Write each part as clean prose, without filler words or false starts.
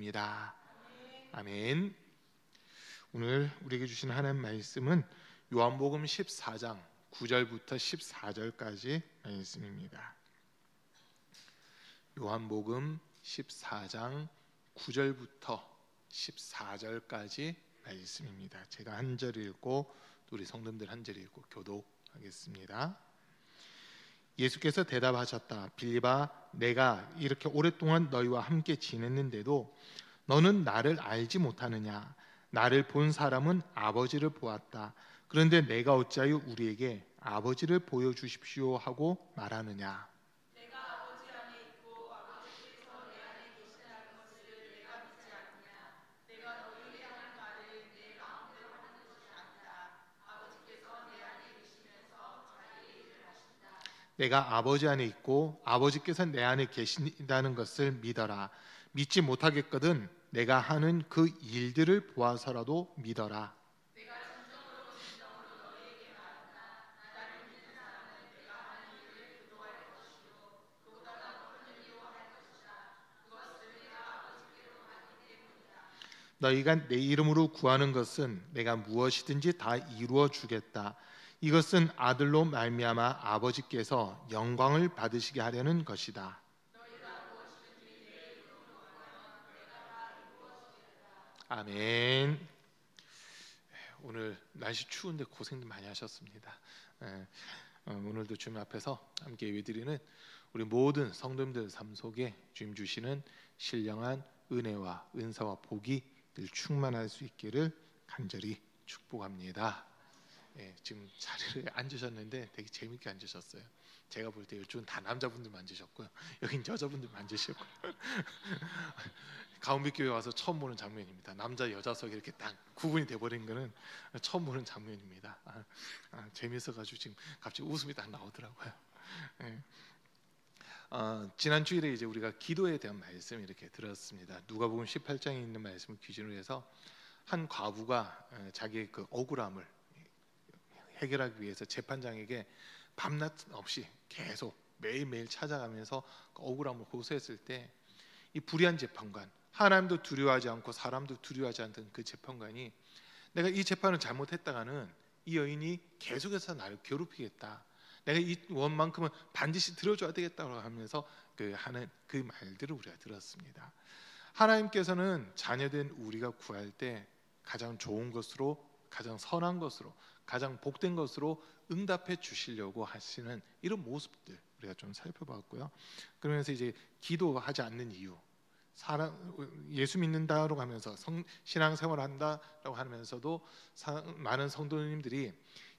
믿습니다. 아멘. 오늘 우리에게 주신 하나님 말씀은 요한복음 14장 9절부터 14절까지 말씀입니다. 요한복음 14장 9절부터 14절까지 말씀입니다. 제가 한 절 읽고 우리 성도님들 한 절 읽고 교독하겠습니다. 예수께서 대답하셨다. 빌립아, 내가 이렇게 오랫동안 너희와 함께 지냈는데도 너는 나를 알지 못하느냐? 나를 본 사람은 아버지를 보았다. 그런데 내가 어찌하여 우리에게 아버지를 보여주십시오 하고 말하느냐? 내가 아버지 안에 있고 아버지께서 내 안에 계시다는 것을 내가 믿지 않느냐? 내가 너희에게 하는 말을 내 마음대로 하는 것이 아니라 아버지께서 내 안에 계시면서 자기의 일을 하신다. 내가 아버지 안에 있고 아버지께서 내 안에 계신다는 것을 믿어라. 믿지 못하겠거든 내가 하는 그 일들을 보아서라도 믿어라. 내가 진정으로 너희에게 말한다. 나를 믿는 사람은 내가 하는 일을 그도할 것이요 그보다 더 큰 일도 할 것이다. 그것을 내가 아버지께로 하기 때문이다. 너희가 내 이름으로 구하는 것은 내가 무엇이든지 다 이루어 주겠다. 이것은 아들로 말미암아 아버지께서 영광을 받으시게 하려는 것이다. 아멘. 오늘 날씨 추운데 고생들 많이 하셨습니다. 오늘도 주님 앞에서 함께 예배드리는 우리 모든 성도님들 삶 속에 주님 주시는 신령한 은혜와 은사와 복이 늘 충만할 수 있기를 간절히 축복합니다. 지금 자리에 앉으셨는데 되게 재밌게 앉으셨어요. 제가 볼 때 이쪽은 다 남자분들 앉으셨고요, 여긴 여자분들 앉으시고 가운데교회 와서 처음 보는 장면입니다. 남자 여자석이 이렇게 딱 구분이 돼버린 거는 처음 보는 장면입니다. 재밌어가지고 지금 갑자기 웃음이 딱 나오더라고요. 지난 주일에 이제 우리가 기도에 대한 말씀 이렇게 들었습니다. 누가복음 18장에 있는 말씀을 기준으로 해서 한 과부가 자기의 그 억울함을 해결하기 위해서 재판장에게 밤낮 없이 계속 매일매일 찾아가면서 그 억울함을 호소했을 때 이 불의한 재판관, 하나님도 두려워하지 않고 사람도 두려워하지 않던 그 재판관이 내가 이 재판을 잘못했다가는 이 여인이 계속해서 나를 괴롭히겠다, 내가 이 원만큼은 반드시 들어줘야 되겠다고 하면서 하는 그 말들을 우리가 들었습니다. 하나님께서는 자녀된 우리가 구할 때 가장 좋은 것으로, 가장 선한 것으로, 가장 복된 것으로 응답해 주시려고 하시는 이런 모습들 우리가 좀 살펴봤고요. 그러면서 이제 기도하지 않는 이유, 예수 믿는다라고 하면서 신앙생활을 한다라고 하면서도 많은 성도님들이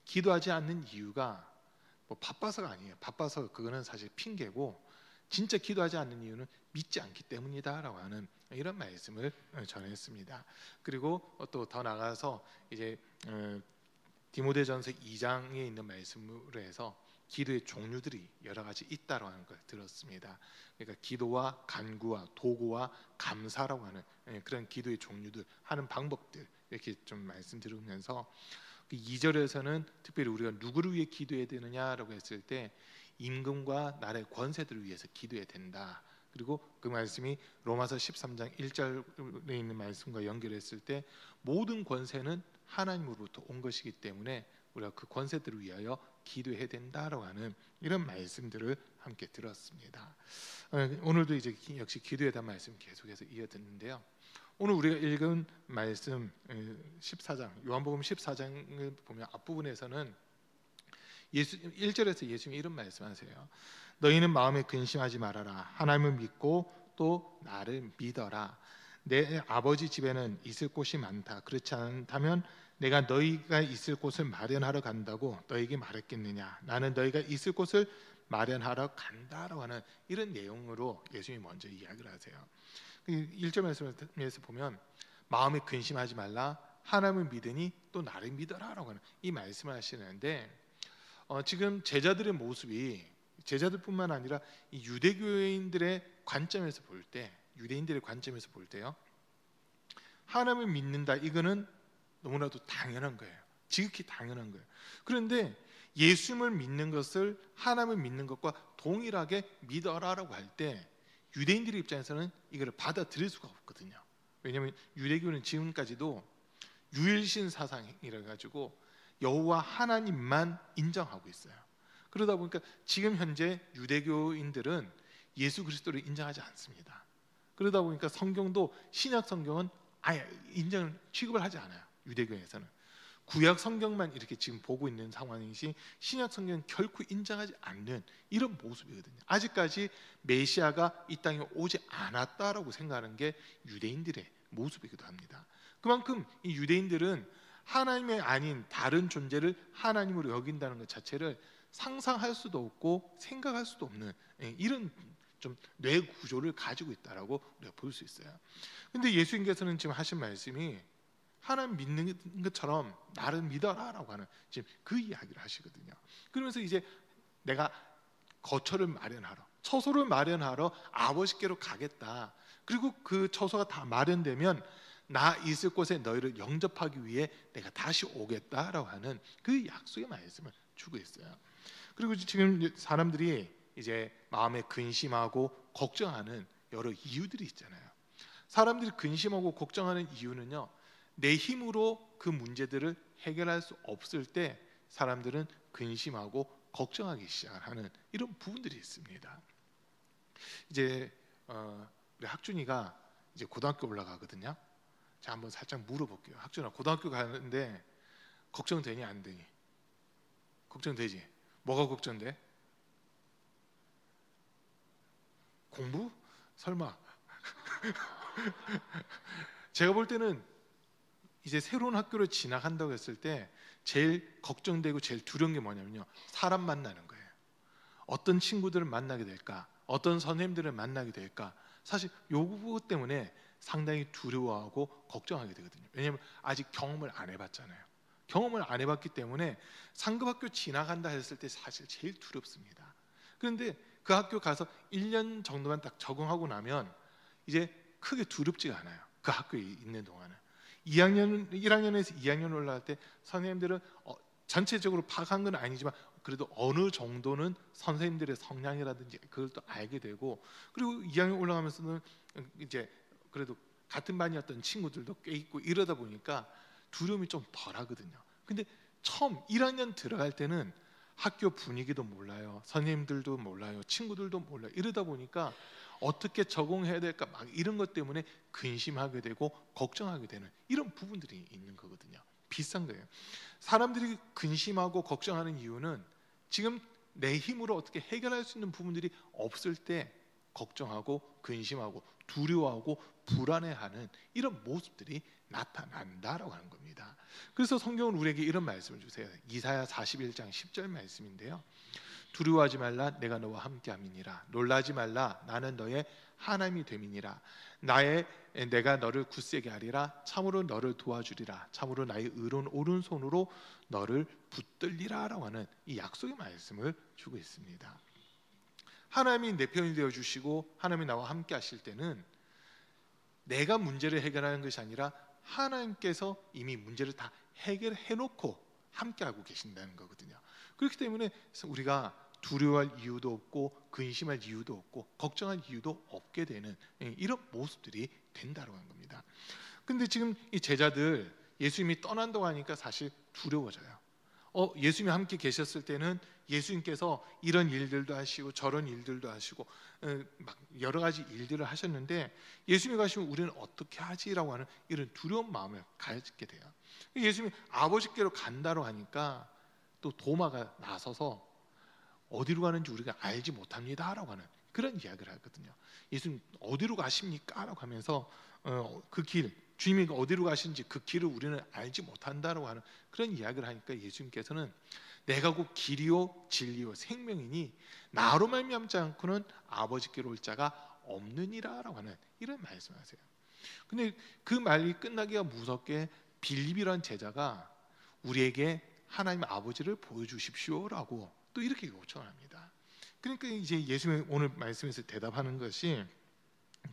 기도하지 않는 이유가 뭐 바빠서가 아니에요. 바빠서 그거는 사실 핑계고, 진짜 기도하지 않는 이유는 믿지 않기 때문이다라고 하는 이런 말씀을 전했습니다. 그리고 또 더 나가서 이제 디모데전서 2장에 있는 말씀으로 해서 기도의 종류들이 여러 가지 있다라고 하는 걸 들었습니다. 그러니까 기도와 간구와 도구와 감사라고 하는 그런 기도의 종류들, 하는 방법들 이렇게 좀 말씀드리면서 2절에서는 특별히 우리가 누구를 위해 기도해야 되느냐라고 했을 때 임금과 나라의 권세들을 위해서 기도해야 된다. 그리고 그 말씀이 로마서 13장 1절에 있는 말씀과 연결했을 때 모든 권세는 하나님으로부터 온 것이기 때문에 우리가 그 권세들을 위하여 기도해야 된다라고 하는 이런 말씀들을 함께 들었습니다. 오늘도 이제 역시 기도에 대한 말씀 계속해서 이어듣는데요. 오늘 우리가 읽은 말씀 14장, 요한복음 14장을 보면 앞부분에서는 1절에서 예수님이 이런 말씀하세요. 너희는 마음에 근심하지 말아라. 하나님을 믿고 또 나를 믿어라. 내 아버지 집에는 있을 곳이 많다. 그렇지 않다면 내가 너희가 있을 곳을 마련하러 간다고 너희에게 말했겠느냐. 나는 너희가 있을 곳을 마련하러 간다라고 하는 이런 내용으로 예수님이 먼저 이야기를 하세요. 1절 말씀에서 보면 마음에 근심하지 말라. 하나님을 믿으니 또 나를 믿어라라고 하는 이 말씀을 하시는데, 지금 제자들의 모습이 제자들뿐만 아니라 이 유대교인들의 관점에서 볼 때, 유대인들의 관점에서 볼 때요, 하나님을 믿는다, 이거는 너무나도 당연한 거예요. 지극히 당연한 거예요. 그런데 예수님을 믿는 것을 하나님을 믿는 것과 동일하게 믿어라라고 할 때 유대인들의 입장에서는 이걸 받아들일 수가 없거든요. 왜냐하면 유대교는 지금까지도 유일신 사상이라 가지고 여호와 하나님만 인정하고 있어요. 그러다 보니까 지금 현재 유대교인들은 예수 그리스도를 인정하지 않습니다. 그러다 보니까 성경도 신약 성경은 아예 인정을 취급을 하지 않아요. 유대교에서는 구약 성경만 이렇게 지금 보고 있는 상황이지 신약 성경은 결코 인정하지 않는 이런 모습이거든요. 아직까지 메시아가 이 땅에 오지 않았다라고 생각하는 게 유대인들의 모습이기도 합니다. 그만큼 이 유대인들은 하나님이 아닌 다른 존재를 하나님으로 여긴다는 것 자체를 상상할 수도 없고 생각할 수도 없는 이런 좀 뇌 구조를 가지고 있다라고 우리가 볼 수 있어요. 근데 예수님께서는 지금 하신 말씀이 하나님 믿는 것처럼 나를 믿어라라고 하는 지금 그 이야기를 하시거든요. 그러면서 이제 내가 거처를 마련하러, 처소를 마련하러 아버지께로 가겠다. 그리고 그 처소가 다 마련되면 나 있을 곳에 너희를 영접하기 위해 내가 다시 오겠다라고 하는 그 약속의 말씀을 주고 있어요. 그리고 지금 사람들이 이제 마음에 근심하고 걱정하는 여러 이유들이 있잖아요. 사람들이 근심하고 걱정하는 이유는요, 내 힘으로 그 문제들을 해결할 수 없을 때 사람들은 근심하고 걱정하기 시작하는 이런 부분들이 있습니다. 이제 우리 학준이가 이제 고등학교 올라가거든요. 자, 한번 살짝 물어볼게요. 학준아, 고등학교 가는데 걱정되니 안 되니? 걱정되지? 뭐가 걱정돼? 공부? 설마? 제가 볼 때는 이제 새로운 학교를 진학한다고 했을 때 제일 걱정되고 제일 두려운 게 뭐냐면요, 사람 만나는 거예요. 어떤 친구들을 만나게 될까? 어떤 선생님들을 만나게 될까? 사실 요거 때문에 상당히 두려워하고 걱정하게 되거든요. 왜냐하면 아직 경험을 안 해봤잖아요. 경험을 안 해봤기 때문에 상급학교 진학한다 했을 때 사실 제일 두렵습니다. 그런데 그 학교 가서 1년 정도만 딱 적응하고 나면 이제 크게 두렵지가 않아요. 그 학교에 있는 동안은 1학년에서 2학년 올라갈 때 선생님들은 전체적으로 파악한 건 아니지만 그래도 어느 정도는 선생님들의 성향이라든지 그걸 또 알게 되고, 그리고 2학년 올라가면서는 이제 그래도 같은 반이었던 친구들도 꽤 있고 이러다 보니까 두려움이 좀 덜하거든요. 근데 처음 1학년 들어갈 때는 학교 분위기도 몰라요, 선생님들도 몰라요, 친구들도 몰라요. 이러다 보니까 어떻게 적응해야 될까 막 이런 것 때문에 근심하게 되고 걱정하게 되는 이런 부분들이 있는 거거든요. 비슷한 거예요. 사람들이 근심하고 걱정하는 이유는 지금 내 힘으로 어떻게 해결할 수 있는 부분들이 없을 때 걱정하고 근심하고 두려워하고 불안해하는 이런 모습들이 나타난다라고 하는 겁니다. 그래서 성경은 우리에게 이런 말씀을 주세요. 이사야 41장 10절 말씀인데요, 두려워하지 말라, 내가 너와 함께함이니라. 놀라지 말라, 나는 너의 하나님이 됨이니라. 내가 너를 굳세게 하리라. 참으로 너를 도와주리라. 참으로 나의 의로운 오른손으로 너를 붙들리라 라고 하는 이 약속의 말씀을 주고 있습니다. 하나님이 내 편이 되어주시고 하나님이 나와 함께 하실 때는 내가 문제를 해결하는 것이 아니라 하나님께서 이미 문제를 다 해결해 놓고 함께하고 계신다는 거거든요. 그렇기 때문에 우리가 두려워할 이유도 없고 근심할 이유도 없고 걱정할 이유도 없게 되는 이런 모습들이 된다고 하는 겁니다. 근데 지금 이 제자들 예수님이 떠난다고 하니까 사실 두려워져요. 예수님이 함께 계셨을 때는 예수님께서 이런 일들도 하시고 저런 일들도 하시고 막 여러 가지 일들을 하셨는데 예수님이 가시면 우리는 어떻게 하지라고 하는 이런 두려운 마음을 가지게 돼요. 예수님이 아버지께로 간다고 하니까 또 도마가 나서서 어디로 가는지 우리가 알지 못합니다 라고 하는 그런 이야기를 하거든요. 예수님 어디로 가십니까? 라고 하면서 그 길, 주님이 어디로 가시는지 그 길을 우리는 알지 못한다라고 하는 그런 이야기를 하니까 예수님께서는 내가 곧 길이요 진리요 생명이니 나로 말미암지 않고는 아버지께로 올 자가 없느니라 라고 하는 이런 말씀을 하세요. 근데 그 말이 끝나기가 무섭게 빌립이라는 제자가 우리에게 하나님 아버지를 보여주십시오라고 또 이렇게 요청합니다. 그러니까 이제 예수님이 오늘 말씀에서 대답하는 것이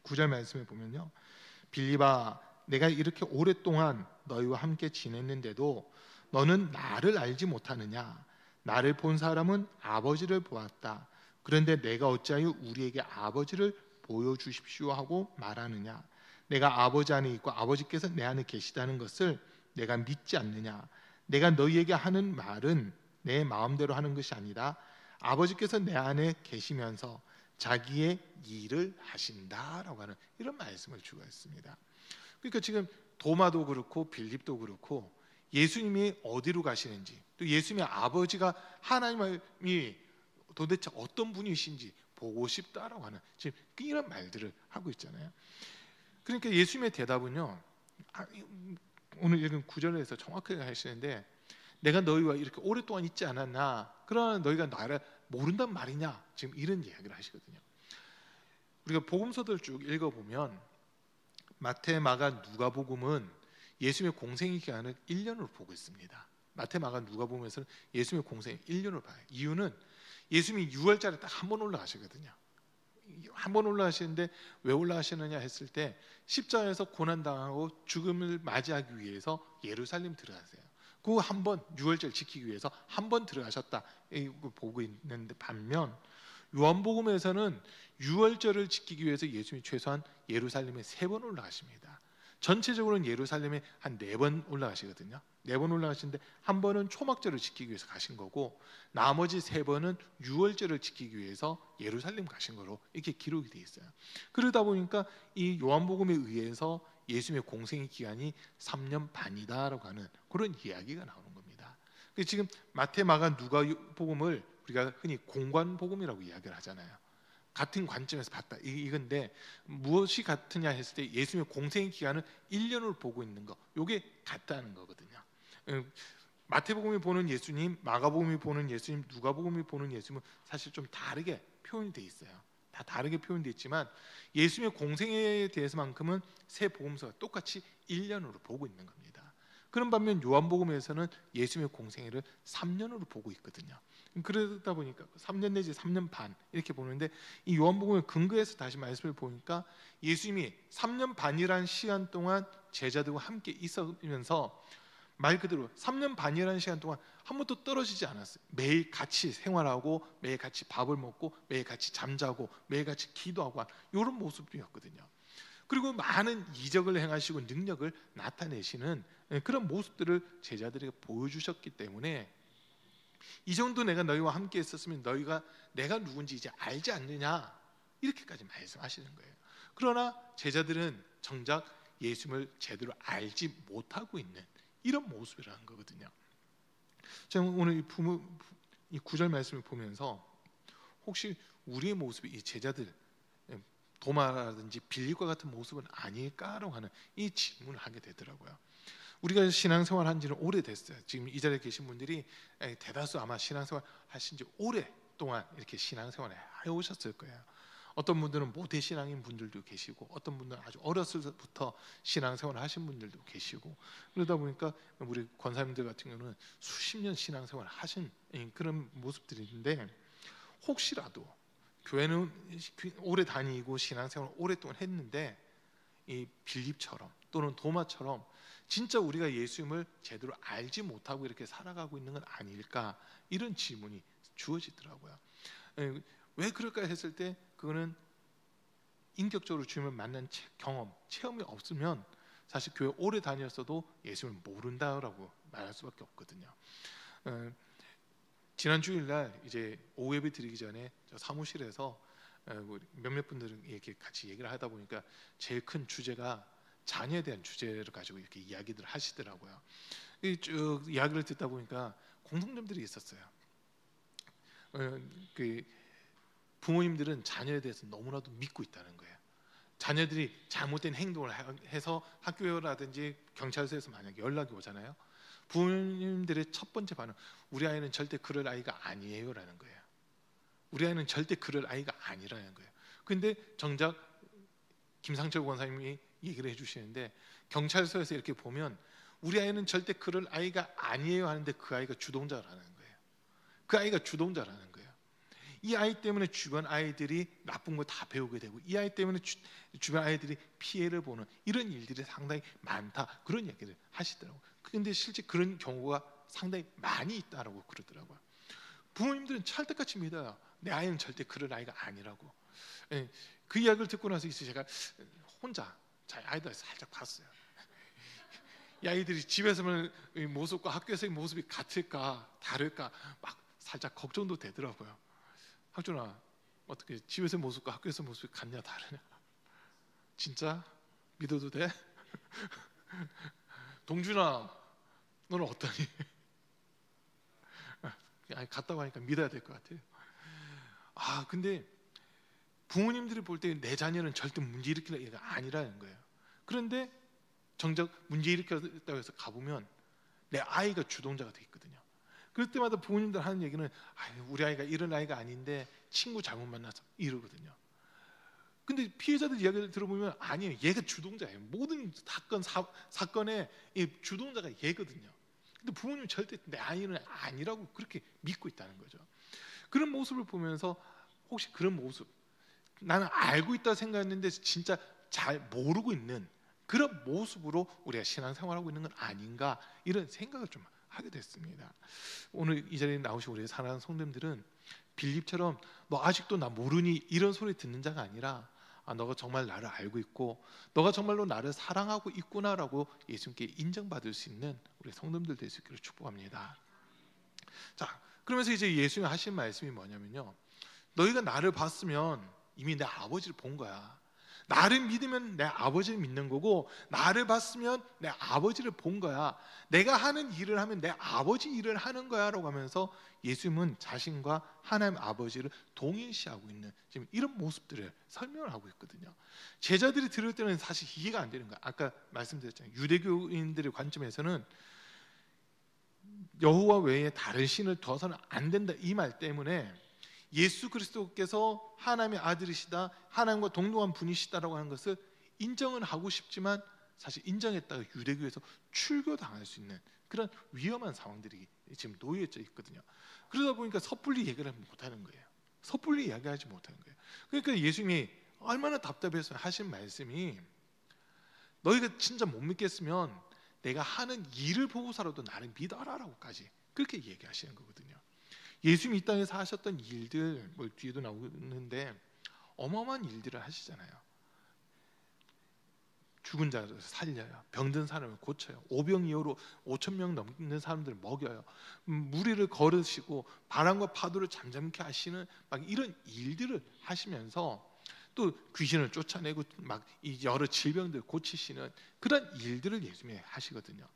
9절 말씀에 보면요, 빌립아, 내가 이렇게 오랫동안 너희와 함께 지냈는데도 너는 나를 알지 못하느냐? 나를 본 사람은 아버지를 보았다. 그런데 내가 어찌하여 우리에게 아버지를 보여주십시오 하고 말하느냐? 내가 아버지 안에 있고 아버지께서 내 안에 계시다는 것을 내가 믿지 않느냐? 내가 너희에게 하는 말은 내 마음대로 하는 것이 아니라 아버지께서 내 안에 계시면서 자기의 일을 하신다라고 하는 이런 말씀을 주고 있습니다. 그러니까 지금 도마도 그렇고 빌립도 그렇고 예수님이 어디로 가시는지, 또 예수님의 아버지가 하나님이 도대체 어떤 분이신지 보고 싶다라고 하는 지금 이런 말들을 하고 있잖아요. 그러니까 예수님의 대답은요, 오늘 읽은 구절에서 정확하게 하시는데, 내가 너희와 이렇게 오랫동안 있지 않았나? 그러나 너희가 나를 모른단 말이냐? 지금 이런 이야기를 하시거든요. 우리가 복음서들 쭉 읽어보면 마태, 마가, 누가복음은 예수님의 공생 기간을 1년으로 보고 있습니다. 마태, 마가, 누가복음에서는 예수님의 공생 1년을 봐요. 이유는 예수님이 6월절에 딱 한 번 올라가시거든요. 한 번 올라가시는데 왜 올라가시느냐 했을 때 십자가에서 고난당하고 죽음을 맞이하기 위해서 예루살렘 들어가세요. 그 한 번 6월절 지키기 위해서 한 번 들어가셨다 이거 보고 있는데, 반면 요한복음에서는 6월절을 지키기 위해서 예수님이 최소한 예루살렘에 3번 올라가십니다. 전체적으로는 예루살렘에 한 4번 올라가시거든요. 4번 올라가시는데 한 번은 초막절을 지키기 위해서 가신 거고, 나머지 3번은 6월절을 지키기 위해서 예루살렘 가신 거로 이렇게 기록이 되어 있어요. 그러다 보니까 이 요한복음에 의해서 예수님의 공생의 기간이 3년 반이다라고 하는 그런 이야기가 나오는 겁니다. 지금 마태, 마가, 누가복음을 우리가 흔히 공관복음이라고 이야기를 하잖아요. 같은 관점에서 봤다 이건데, 무엇이 같으냐 했을 때 예수님의 공생의 기간을 1년을 보고 있는 거, 이게 같다는 거거든요. 마태복음이 보는 예수님, 마가복음이 보는 예수님, 누가복음이 보는 예수님은 사실 좀 다르게 표현이 돼 있어요. 다 다르게 표현되어 있지만 예수님의 공생에 대해서만큼은 세 복음서가 똑같이 1년으로 보고 있는 겁니다. 그런 반면 요한복음에서는 예수님의 공생애를 3년으로 보고 있거든요. 그러다 보니까 3년 내지 3년 반 이렇게 보는데, 이 요한복음의 근거에서 다시 말씀을 보니까 예수님이 3년 반이라는 시간 동안 제자들과 함께 있으면서 말 그대로 3년 반이라는 시간 동안 한 번도 떨어지지 않았어요. 매일 같이 생활하고 매일 같이 밥을 먹고 매일 같이 잠자고 매일 같이 기도하고 이런 모습이었거든요. 그리고 많은 이적을 행하시고 능력을 나타내시는 그런 모습들을 제자들에게 보여주셨기 때문에, 이 정도 내가 너희와 함께 있었으면 너희가 내가 누군지 이제 알지 않느냐, 이렇게까지 말씀하시는 거예요. 그러나 제자들은 정작 예수님을 제대로 알지 못하고 있는 이런 모습이라는 거거든요. 제가 오늘 이 구절 말씀을 보면서 혹시 우리의 모습이 이 제자들 도마라든지 빌립과 같은 모습은 아닐까라고 하는 이 질문을 하게 되더라고요. 우리가 신앙생활 한 지는 오래됐어요. 지금 이 자리에 계신 분들이 대다수 아마 신앙생활 하신 지 오랫동안 이렇게 신앙생활을 해오셨을 거예요. 어떤 분들은 모태신앙인 분들도 계시고, 어떤 분들은 아주 어렸을 때부터 신앙생활을 하신 분들도 계시고, 그러다 보니까 우리 권사님들 같은 경우는 수십 년 신앙생활을 하신 그런 모습들이 있는데, 혹시라도 교회는 오래 다니고 신앙생활을 오랫동안 했는데 이 빌립처럼 또는 도마처럼 진짜 우리가 예수님을 제대로 알지 못하고 이렇게 살아가고 있는 건 아닐까, 이런 질문이 주어지더라고요. 왜 그럴까 했을 때 그거는 인격적으로 주님을 만난 체험이 없으면 사실 교회 오래 다녔어도 예수님을 모른다라고 말할 수밖에 없거든요. 지난 주일날 이제 오후 예배 드리기 전에 저 사무실에서 몇몇 분들은 이렇게 같이 얘기를 하다 보니까 제일 큰 주제가 자녀에 대한 주제를 가지고 이렇게 이야기들 하시더라고요. 쭉 이야기를 듣다 보니까 공통점들이 있었어요. 그 부모님들은 자녀에 대해서 너무나도 믿고 있다는 거예요. 자녀들이 잘못된 행동을 해서 학교라든지 경찰서에서 만약에 연락이 오잖아요. 부모님들의 첫 번째 반응, 우리 아이는 절대 그럴 아이가 아니에요라는 거예요. 우리 아이는 절대 그럴 아이가 아니라는 거예요. 근데 정작 김상철 권사님이 얘기를 해주시는데, 경찰서에서 이렇게 보면 우리 아이는 절대 그럴 아이가 아니에요 하는데 그 아이가 주동자라는 거예요. 그 아이가 주동자라는 거예요. 이 아이 때문에 주변 아이들이 나쁜 거 다 배우게 되고, 이 아이 때문에 주변 아이들이 피해를 보는 이런 일들이 상당히 많다, 그런 얘기를 하시더라고요. 그런데 실제 그런 경우가 상당히 많이 있다라고 그러더라고요. 부모님들은 철떡같이 믿어요. 내 아이는 절대 그럴 아이가 아니라고. 그 이야기를 듣고 나서 이제 제가 혼자 저희 아이들 살짝 봤어요. 이 아이들이 집에서의 모습과 학교에서의 모습이 같을까 다를까 막 살짝 걱정도 되더라고요. 학준아, 어떻게 집에서의 모습과 학교에서의 모습이 같냐 다르냐? 진짜 믿어도 돼? 동준아, 너는 어떠니? 아니, 갔다고 하니까 믿어야 될 것 같아요. 근데 부모님들이 볼 때 내 자녀는 절대 문제 일으키는 애가 아니라는 거예요. 그런데 정작 문제 일으켰다고 해서 가보면 내 아이가 주동자가 돼 있거든요. 그럴 때마다 부모님들 하는 얘기는 우리 아이가 이런 아이가 아닌데 친구 잘못 만나서 이러거든요. 근데 피해자들 이야기를 들어보면 아니에요. 얘가 주동자예요. 모든 사건의 주동자가 얘거든요. 근데 부모님은 절대 내 아이는 아니라고 그렇게 믿고 있다는 거죠. 그런 모습을 보면서 혹시 그런 모습, 나는 알고 있다 생각했는데 진짜 잘 모르고 있는 그런 모습으로 우리가 신앙생활하고 있는 건 아닌가, 이런 생각을 좀 하게 됐습니다. 오늘 이 자리에 나오신 우리 사랑하는 성도님들은 빌립처럼 너 아직도 나 모르니 이런 소리 듣는 자가 아니라 너가 정말 나를 알고 있고 너가 정말로 나를 사랑하고 있구나라고 예수님께 인정받을 수 있는 우리 성도님들 될 수 있기를 축복합니다. 자, 그러면서 이제 예수님이 하신 말씀이 뭐냐면요, 너희가 나를 봤으면 이미 내 아버지를 본 거야. 나를 믿으면 내 아버지를 믿는 거고 나를 봤으면 내 아버지를 본 거야. 내가 하는 일을 하면 내 아버지 일을 하는 거야 라고 하면서 예수님은 자신과 하나님 아버지를 동일시하고 있는 지금 이런 모습들을 설명을 하고 있거든요. 제자들이 들을 때는 사실 이해가 안 되는 거야. 아까 말씀드렸잖아요. 유대교인들의 관점에서는 여호와 외에 다른 신을 둬서는 안 된다, 이 말 때문에 예수 그리스도께서 하나님의 아들이시다, 하나님과 동등한 분이시다라고 하는 것을 인정은 하고 싶지만 사실 인정했다가 유대교에서 출교당할 수 있는 그런 위험한 상황들이 지금 놓여져 있거든요. 그러다 보니까 섣불리 얘기를 못하는 거예요. 섣불리 이야기하지 못하는 거예요. 그러니까 예수님이 얼마나 답답해서 하신 말씀이, 너희가 진짜 못 믿겠으면 내가 하는 일을 보고서라도 나를 믿어라라고까지 그렇게 얘기하시는 거거든요. 예수님이 이 땅에서 하셨던 일들, 뭐 뒤에도 나오는데 어마어마한 일들을 하시잖아요. 죽은 자를 살려요. 병든 사람을 고쳐요. 오병이어로 5,000명 넘는 사람들을 먹여요. 무리를 걸으시고 바람과 파도를 잠잠케 하시는 막 이런 일들을 하시면서 또 귀신을 쫓아내고 막 이 여러 질병들 고치시는 그런 일들을 예수님이 하시거든요.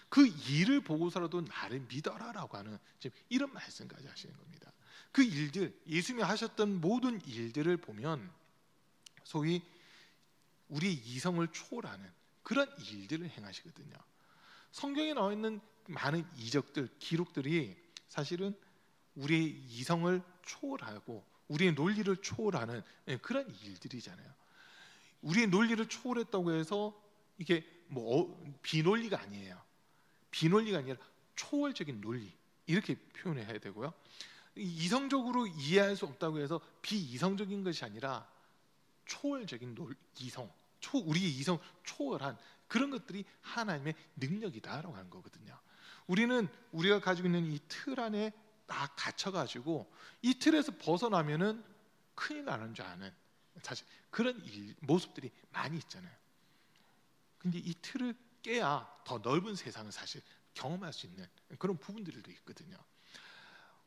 그 일을 보고서라도 나를 믿어라라고 하는 지금 이런 말씀까지 하시는 겁니다. 그 일들, 예수님이 하셨던 모든 일들을 보면 소위 우리의 이성을 초월하는 그런 일들을 행하시거든요. 성경에 나와 있는 많은 이적들, 기록들이 사실은 우리의 이성을 초월하고 우리의 논리를 초월하는 그런 일들이잖아요. 우리의 논리를 초월했다고 해서 이게 뭐 비논리가 아니에요. 비논리가 아니라 초월적인 논리, 이렇게 표현해야 되고요. 이성적으로 이해할 수 없다고 해서 비이성적인 것이 아니라 초월적인 이성, 우리의 이성 초월한 그런 것들이 하나님의 능력이다라고 하는 거거든요. 우리는 우리가 가지고 있는 이 틀 안에 딱 갇혀가지고 이 틀에서 벗어나면은 큰일 나는 줄 아는 사실 그런 모습들이 많이 있잖아요. 근데 이 틀을 깨야 더 넓은 세상을 사실 경험할 수 있는 그런 부분들도 있거든요.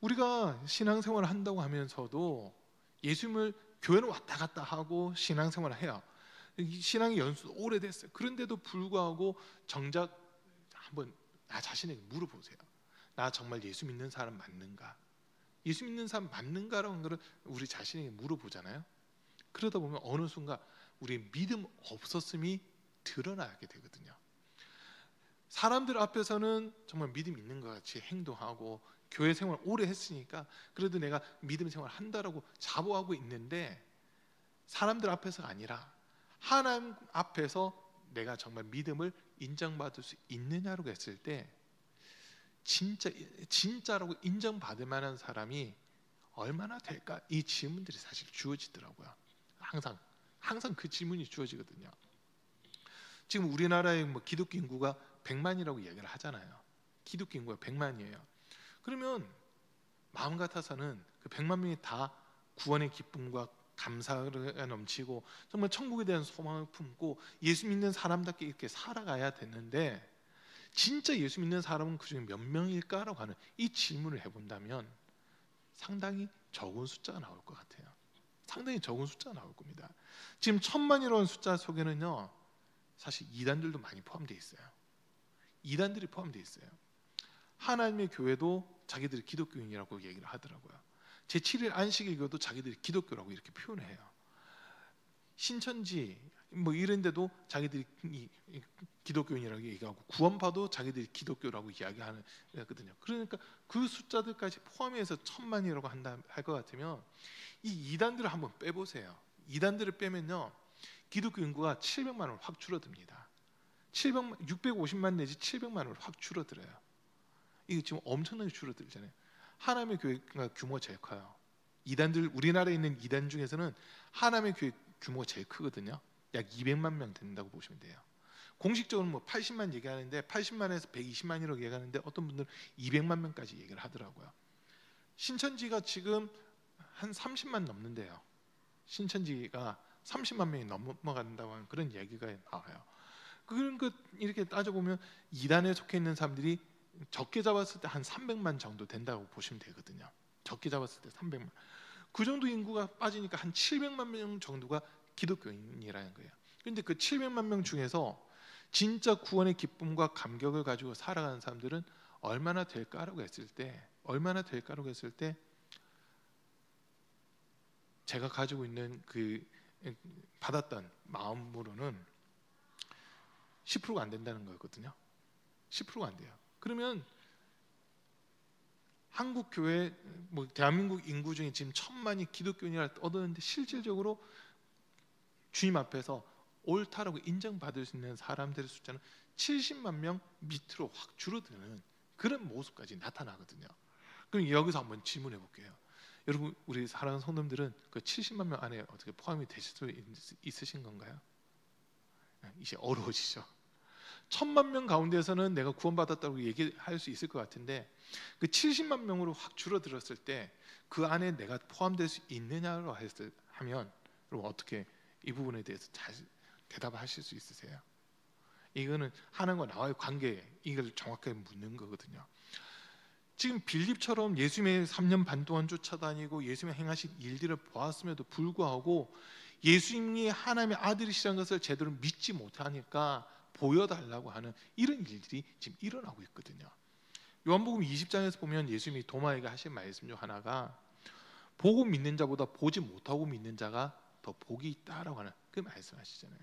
우리가 신앙생활을 한다고 하면서도 예수님을 교회는 왔다 갔다 하고 신앙생활을 해요. 신앙의 연수도 오래됐어요. 그런데도 불구하고 정작 한번 나 자신에게 물어보세요. 나 정말 예수 믿는 사람 맞는가? 예수 믿는 사람 맞는가라는 것을 우리 자신에게 물어보잖아요. 그러다 보면 어느 순간 우리의 믿음 없었음이 드러나게 되거든요. 사람들 앞에서는 정말 믿음 있는 것 같이 행동하고 교회 생활 오래 했으니까 그래도 내가 믿음 생활 한다라고 자부하고 있는데 사람들 앞에서가 아니라 하나님 앞에서 내가 정말 믿음을 인정받을 수 있느냐라고 했을 때 진짜라고 인정받을 만한 사람이 얼마나 될까? 이 질문들이 사실 주어지더라고요. 항상 그 질문이 주어지거든요. 지금 우리나라의 뭐 기독교 인구가 100만이라고 이야기를 하잖아요. 기독교 인구가 100만이에요. 그러면 마음 같아서는 그 100만 명이 다 구원의 기쁨과 감사가 넘치고 정말 천국에 대한 소망을 품고 예수 믿는 사람답게 이렇게 살아가야 되는데, 진짜 예수 믿는 사람은 그중에 몇 명일까라고 하는 이 질문을 해본다면 상당히 적은 숫자가 나올 것 같아요. 상당히 적은 숫자가 나올 겁니다. 지금 1000만이라는 숫자 속에는요, 사실 이단들도 많이 포함되어 있어요. 이단들이 포함되어 있어요. 하나님의 교회도 자기들이 기독교인이라고 얘기를 하더라고요. 제7일 안식일 교도 자기들이 기독교라고 이렇게 표현을 해요. 신천지 뭐 이런 데도 자기들이 기독교인이라고 얘기하고, 구원파도 자기들이 기독교라고 이야기하거든요. 그러니까 그 숫자들까지 포함해서 1000만이라고 할 것 같으면 이 이단들을 한번 빼보세요. 이단들을 빼면요, 기독교 인구가 700만으로 확 줄어듭니다. 650만 내지 700만으로 확 줄어들어요. 이게 지금 엄청나게 줄어들잖아요. 하나님의 교회가 규모가 제일 커요. 이단들, 우리나라에 있는 이단 중에서는 하나님의 교회 규모가 제일 크거든요. 약 200만 명 된다고 보시면 돼요. 공식적으로 뭐 80만 얘기하는데 80만에서 120만이라고 얘기하는데 어떤 분들은 200만 명까지 얘기를 하더라고요. 신천지가 지금 한 30만 넘는데요. 신천지가 30만 명이 넘어간다고 하는 그런 얘기가 나와요. 그런 것 이렇게 따져보면 이단에 속해 있는 사람들이 적게 잡았을 때 한 300만 정도 된다고 보시면 되거든요. 적게 잡았을 때 300만. 그 정도 인구가 빠지니까 한 700만 명 정도가 기독교인이라는 거예요. 그런데 그 700만 명 중에서 진짜 구원의 기쁨과 감격을 가지고 살아가는 사람들은 얼마나 될까라고 했을 때 제가 가지고 있는 그 받았던 마음으로는 10%가 안 된다는 거거든요. 10%가 안 돼요. 그러면 한국 교회, 뭐 대한민국 인구 중에 지금 1000만이 기독교인이라 떠드는데 실질적으로 주님 앞에서 옳다라고 인정받을 수 있는 사람들의 숫자는 70만 명 밑으로 확 줄어드는 그런 모습까지 나타나거든요. 그럼 여기서 한번 질문해 볼게요. 여러분, 우리 사랑하는 성도님들은 그 70만 명 안에 어떻게 포함이 되실 수 있으신 건가요? 이제 어려워지죠. 1000만 명 가운데서는 내가 구원받았다고 얘기할 수 있을 것 같은데, 그 70만 명으로 확 줄어들었을 때 그 안에 내가 포함될 수 있느냐로 하면 여러분 어떻게 이 부분에 대해서 잘 대답하실 수 있으세요? 이거는 하나님과 나와의 관계, 이걸 정확하게 묻는 거거든요. 지금 빌립처럼 예수님의 3년 반 동안 쫓아다니고 예수님의 행하신 일들을 보았음에도 불구하고 예수님이 하나님의 아들이시라는 것을 제대로 믿지 못하니까 보여달라고 하는 이런 일들이 지금 일어나고 있거든요. 요한복음 20장에서 보면 예수님이 도마에게 하신 말씀 중 하나가 보고 믿는 자보다 보지 못하고 믿는 자가 더 복이 있다라고 하는 그 말씀하시잖아요.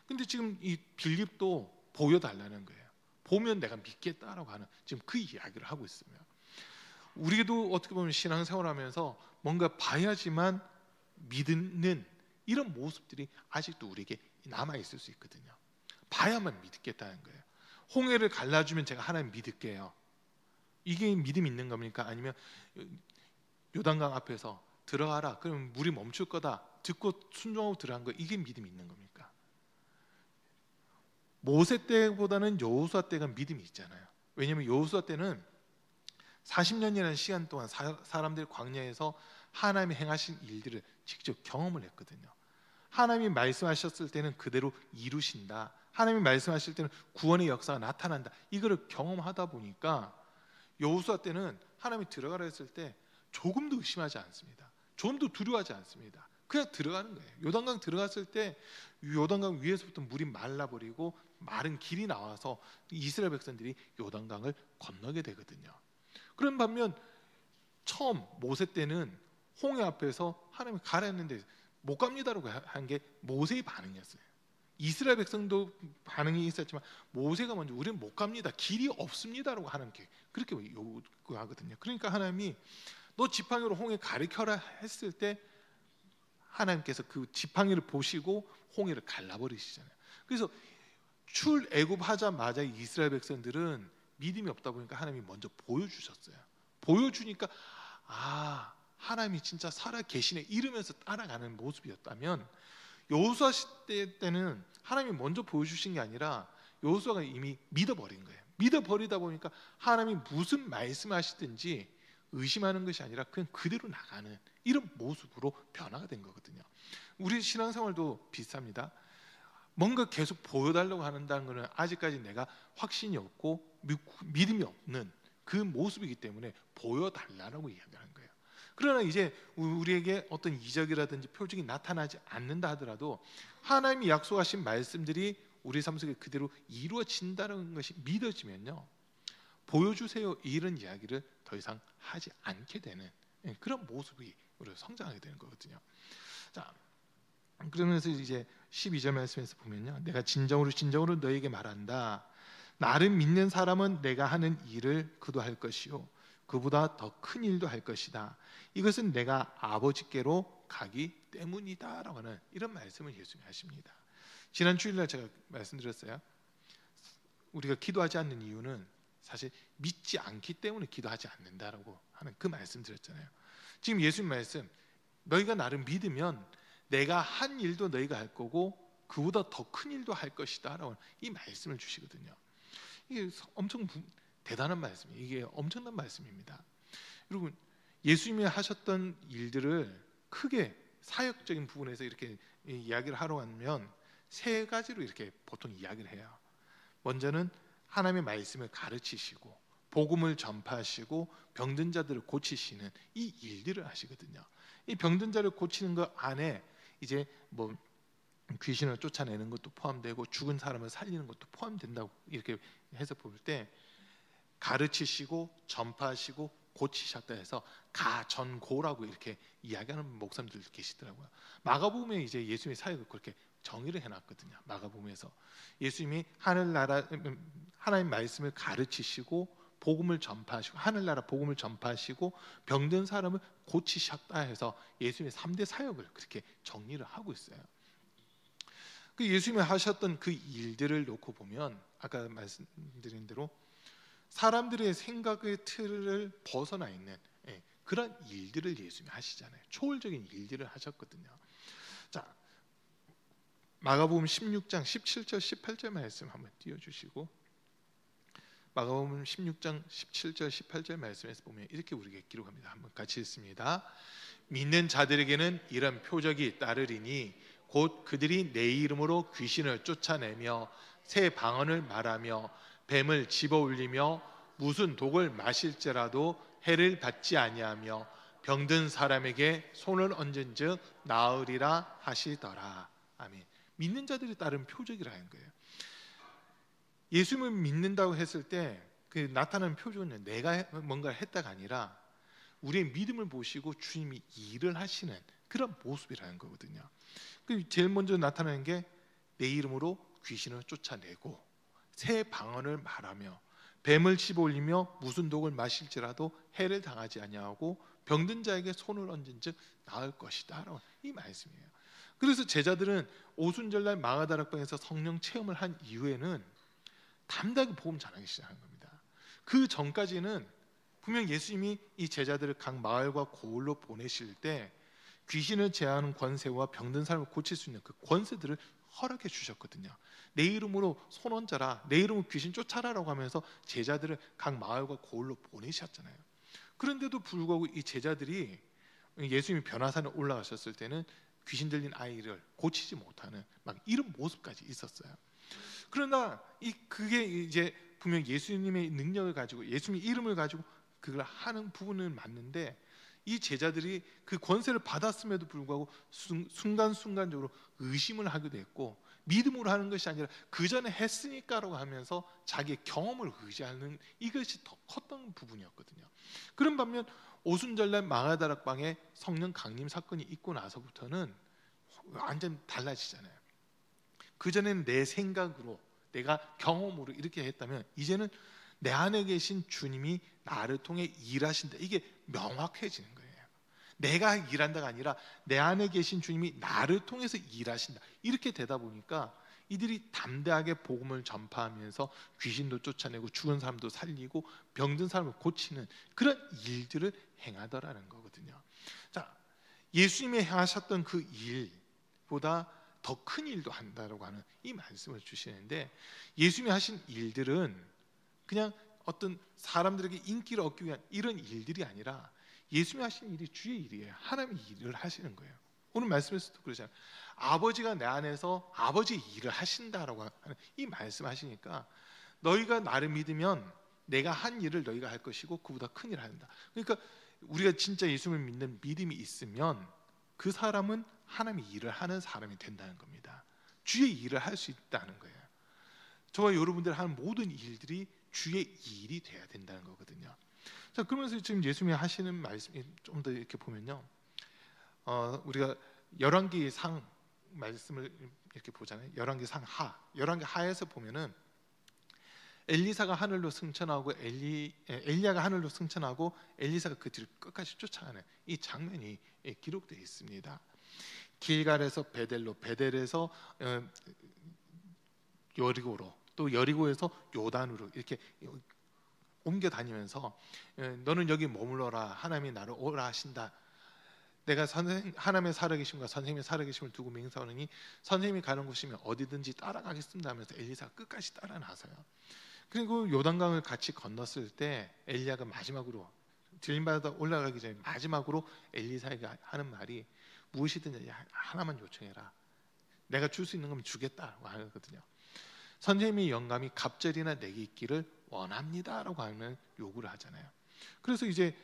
근데 지금 이 빌립도 보여달라는 거예요. 보면 내가 믿겠다라고 하는 지금 그 이야기를 하고 있습니다. 우리도 어떻게 보면 신앙생활하면서 뭔가 봐야지만 믿는 이런 모습들이 아직도 우리에게 남아 있을 수 있거든요. 봐야만 믿겠다는 거예요. 홍해를 갈라주면 제가 하나님 믿을게요. 이게 믿음 있는 겁니까? 아니면 요단강 앞에서 들어가라, 그러면 물이 멈출 거다, 듣고 순종하고 들어간 거, 이게 믿음이 있는 겁니까? 모세 때보다는 여호수아 때가 믿음이 있잖아요. 왜냐하면 여호수아 때는 40년이라는 시간 동안 사람들이 광야에서 하나님이 행하신 일들을 직접 경험을 했거든요. 하나님이 말씀하셨을 때는 그대로 이루신다, 하나님이 말씀하실 때는 구원의 역사가 나타난다, 이거를 경험하다 보니까 여호수아 때는 하나님이 들어가라 했을 때 조금도 의심하지 않습니다. 조금도 두려워하지 않습니다. 그냥 들어가는 거예요. 요단강 들어갔을 때 요단강 위에서부터 물이 말라버리고 마른 길이 나와서 이스라엘 백성들이 요단강을 건너게 되거든요. 그런 반면 처음 모세 때는 홍해 앞에서 하나님이 가라 했는데 못 갑니다라고 한 게 모세의 반응이었어요. 이스라엘 백성도 반응이 있었지만 모세가 먼저 우리는 못 갑니다, 길이 없습니다라고 하는 게 그렇게 요구하거든요. 그러니까 하나님이 너 지팡이로 홍해 가리켜라 했을 때 하나님께서 그 지팡이를 보시고 홍해를 갈라버리시잖아요. 그래서 출애굽하자마자 이스라엘 백성들은 믿음이 없다 보니까 하나님이 먼저 보여주셨어요. 보여주니까 하나님이 진짜 살아 계시네 이러면서 따라가는 모습이었다면, 여호수아 시대 때는 하나님이 먼저 보여주신 게 아니라 여호수아가 이미 믿어버린 거예요. 믿어버리다 보니까 하나님이 무슨 말씀하시든지 의심하는 것이 아니라 그냥 그대로 나가는 이런 모습으로 변화가 된 거거든요. 우리 신앙생활도 비슷합니다. 뭔가 계속 보여달라고 한다는 것은 아직까지 내가 확신이 없고 믿음이 없는 그 모습이기 때문에 보여달라고 이야기하는 거예요. 그러나 이제 우리에게 어떤 이적이라든지 표적이 나타나지 않는다 하더라도 하나님이 약속하신 말씀들이 우리 삶 속에 그대로 이루어진다는 것이 믿어지면요, 보여주세요 이런 이야기를 더 이상 하지 않게 되는 그런 모습이 우리가 성장하게 되는 거거든요. 자, 그러면서 이제 12절 말씀에서 보면요, 내가 진정으로 너에게 말한다. 나를 믿는 사람은 내가 하는 일을 그도 할 것이요 그보다 더 큰 일도 할 것이다. 이것은 내가 아버지께로 가기 때문이다 라고 하는 이런 말씀을 예수님이 하십니다. 지난 주일날 제가 말씀드렸어요. 우리가 기도하지 않는 이유는 사실 믿지 않기 때문에 기도하지 않는다라고 하는 그 말씀 드렸잖아요. 지금 예수님 말씀, 너희가 나를 믿으면 내가 한 일도 너희가 할 거고 그보다 더 큰 일도 할 것이다 라고 이 말씀을 주시거든요. 이게 엄청 대단한 말씀이에요. 이게 엄청난 말씀입니다. 여러분, 예수님이 하셨던 일들을 크게 사역적인 부분에서 이렇게 이야기를 하러 가면 세 가지로 이렇게 보통 이야기를 해요. 먼저는 하나님의 말씀을 가르치시고 복음을 전파하시고 병든 자들을 고치시는 이 일들을 하시거든요. 이 병든 자를 고치는 것 안에 이제 뭐 귀신을 쫓아내는 것도 포함되고 죽은 사람을 살리는 것도 포함된다고 이렇게 해서 볼 때 가르치시고 전파하시고 고치셨다 해서 가전고라고 이렇게 이야기하는 목사님들 계시더라고요. 마가복음에 이제 예수님의 사역을 그렇게 정의를 해놨거든요. 마가복음에서 예수님이 하늘나라 하나님 말씀을 가르치시고 복음을 전파하시고 하늘나라 복음을 전파하시고 병든 사람을 고치셨다 해서 예수님의 3대 사역을 그렇게 정리를 하고 있어요. 그 예수님이 하셨던 그 일들을 놓고 보면 아까 말씀드린 대로 사람들의 생각의 틀을 벗어나 있는 그런 일들을 예수님이 하시잖아요. 초월적인 일들을 하셨거든요. 자, 마가복음 16장 17절 18절 말씀 한번 띄워주시고, 마가복음 16장 17절 18절 말씀에서 보면 이렇게 우리에게 기록합니다. 한번 같이 읽습니다. 믿는 자들에게는 이런 표적이 따르리니 곧 그들이 내 이름으로 귀신을 쫓아내며 새 방언을 말하며 뱀을 집어올리며 무슨 독을 마실지라도 해를 받지 아니하며 병든 사람에게 손을 얹은즉 나으리라 하시더라. 아멘. 믿는 자들이 따른 표적이라는 거예요. 예수님을 믿는다고 했을 때 그 나타나는 표적은 내가 뭔가를 했다가 아니라 우리의 믿음을 보시고 주님이 일을 하시는 그런 모습이라는 거거든요. 제일 먼저 나타나는 게 내 이름으로 귀신을 쫓아내고 새 방언을 말하며 뱀을 집어올리며 무슨 독을 마실지라도 해를 당하지 아니하고 병든 자에게 손을 얹은즉 나을 것이다 라고 이 말씀이에요. 그래서 제자들은 오순절날 마가다락방에서 성령 체험을 한 이후에는 담대하게 복음 전하기 시작한 겁니다. 그 전까지는 분명 예수님이 이 제자들을 각 마을과 고을로 보내실 때 귀신을 제하는 권세와 병든 사람을 고칠 수 있는 그 권세들을 허락해 주셨거든요. 내 이름으로 손 얹어라, 내 이름으로 귀신 쫓아라라고 하면서 제자들을 각 마을과 고을로 보내셨잖아요. 그런데도 불구하고 이 제자들이 예수님이 변화산에 올라가셨을 때는 귀신 들린 아이를 고치지 못하는 막 이런 모습까지 있었어요. 그러나 그게 이제 분명 예수님의 능력을 가지고 예수님의 이름을 가지고 그걸 하는 부분은 맞는데 이 제자들이 그 권세를 받았음에도 불구하고 순간순간적으로 의심을 하게 됐고 믿음으로 하는 것이 아니라 그 전에 했으니까라고 하면서 자기의 경험을 의지하는 이것이 더 컸던 부분이었거든요. 그런 반면 오순절날 마가다락방에 성령 강림 사건이 있고 나서부터는 완전 달라지잖아요. 그전에는 내 생각으로 내가 경험으로 이렇게 했다면 이제는 내 안에 계신 주님이 나를 통해 일하신다. 이게 명확해지는 거예요. 내가 일한다가 아니라 내 안에 계신 주님이 나를 통해서 일하신다. 이렇게 되다 보니까 이들이 담대하게 복음을 전파하면서 귀신도 쫓아내고 죽은 사람도 살리고 병든 사람을 고치는 그런 일들을 행하더라는 거거든요. 자, 예수님이 행하셨던 그 일보다 더 큰 일도 한다라고 하는 이 말씀을 주시는데 예수님이 하신 일들은 그냥 어떤 사람들에게 인기를 얻기 위한 이런 일들이 아니라 예수님이 하신 일이 주의 일이에요. 하나님이 일을 하시는 거예요. 오늘 말씀에서도 그러잖아요. 아버지가 내 안에서 아버지의 일을 하신다라고 하는 이 말씀하시니까 너희가 나를 믿으면 내가 한 일을 너희가 할 것이고 그보다 큰 일을 한다. 그러니까 우리가 진짜 예수님을 믿는 믿음이 있으면 그 사람은 하나님의 일을 하는 사람이 된다는 겁니다. 주의 일을 할 수 있다는 거예요. 저와 여러분들 하는 모든 일들이 주의 일이 돼야 된다는 거거든요. 자, 그러면서 지금 예수님이 하시는 말씀이 좀 더 이렇게 보면요, 우리가 열왕기 상 말씀을 이렇게 보잖아요. 열왕기 상 하, 열왕기 하에서 보면은 엘리사가 하늘로 승천하고 엘리야가 하늘로 승천하고 엘리사가 그 뒤를 끝까지 쫓아가는 이 장면이 기록되어 있습니다. 길갈에서 베델로, 베델에서 여리고로, 또 여리고에서 요단으로 이렇게 옮겨 다니면서 너는 여기 머물러라, 하나님이 나를 오라 하신다. 내가 하나님의 살아계심과 선생님의 살아계심을 두고 맹세하노니 선생님이 가는 곳이면 어디든지 따라가겠습니다 하면서 엘리사가 끝까지 따라 나서요. 그리고 요단강을 같이 건넜을 때 엘리야가 마지막으로 들림바다 올라가기 전에 마지막으로 엘리사에게 하는 말이 무엇이든지 하나만 요청해라. 내가 줄 수 있는 건 주겠다라고 하거든요. 선생님의 영감이 갑절이나 내게 있기를 원합니다라고 하는 요구를 하잖아요. 그래서 이제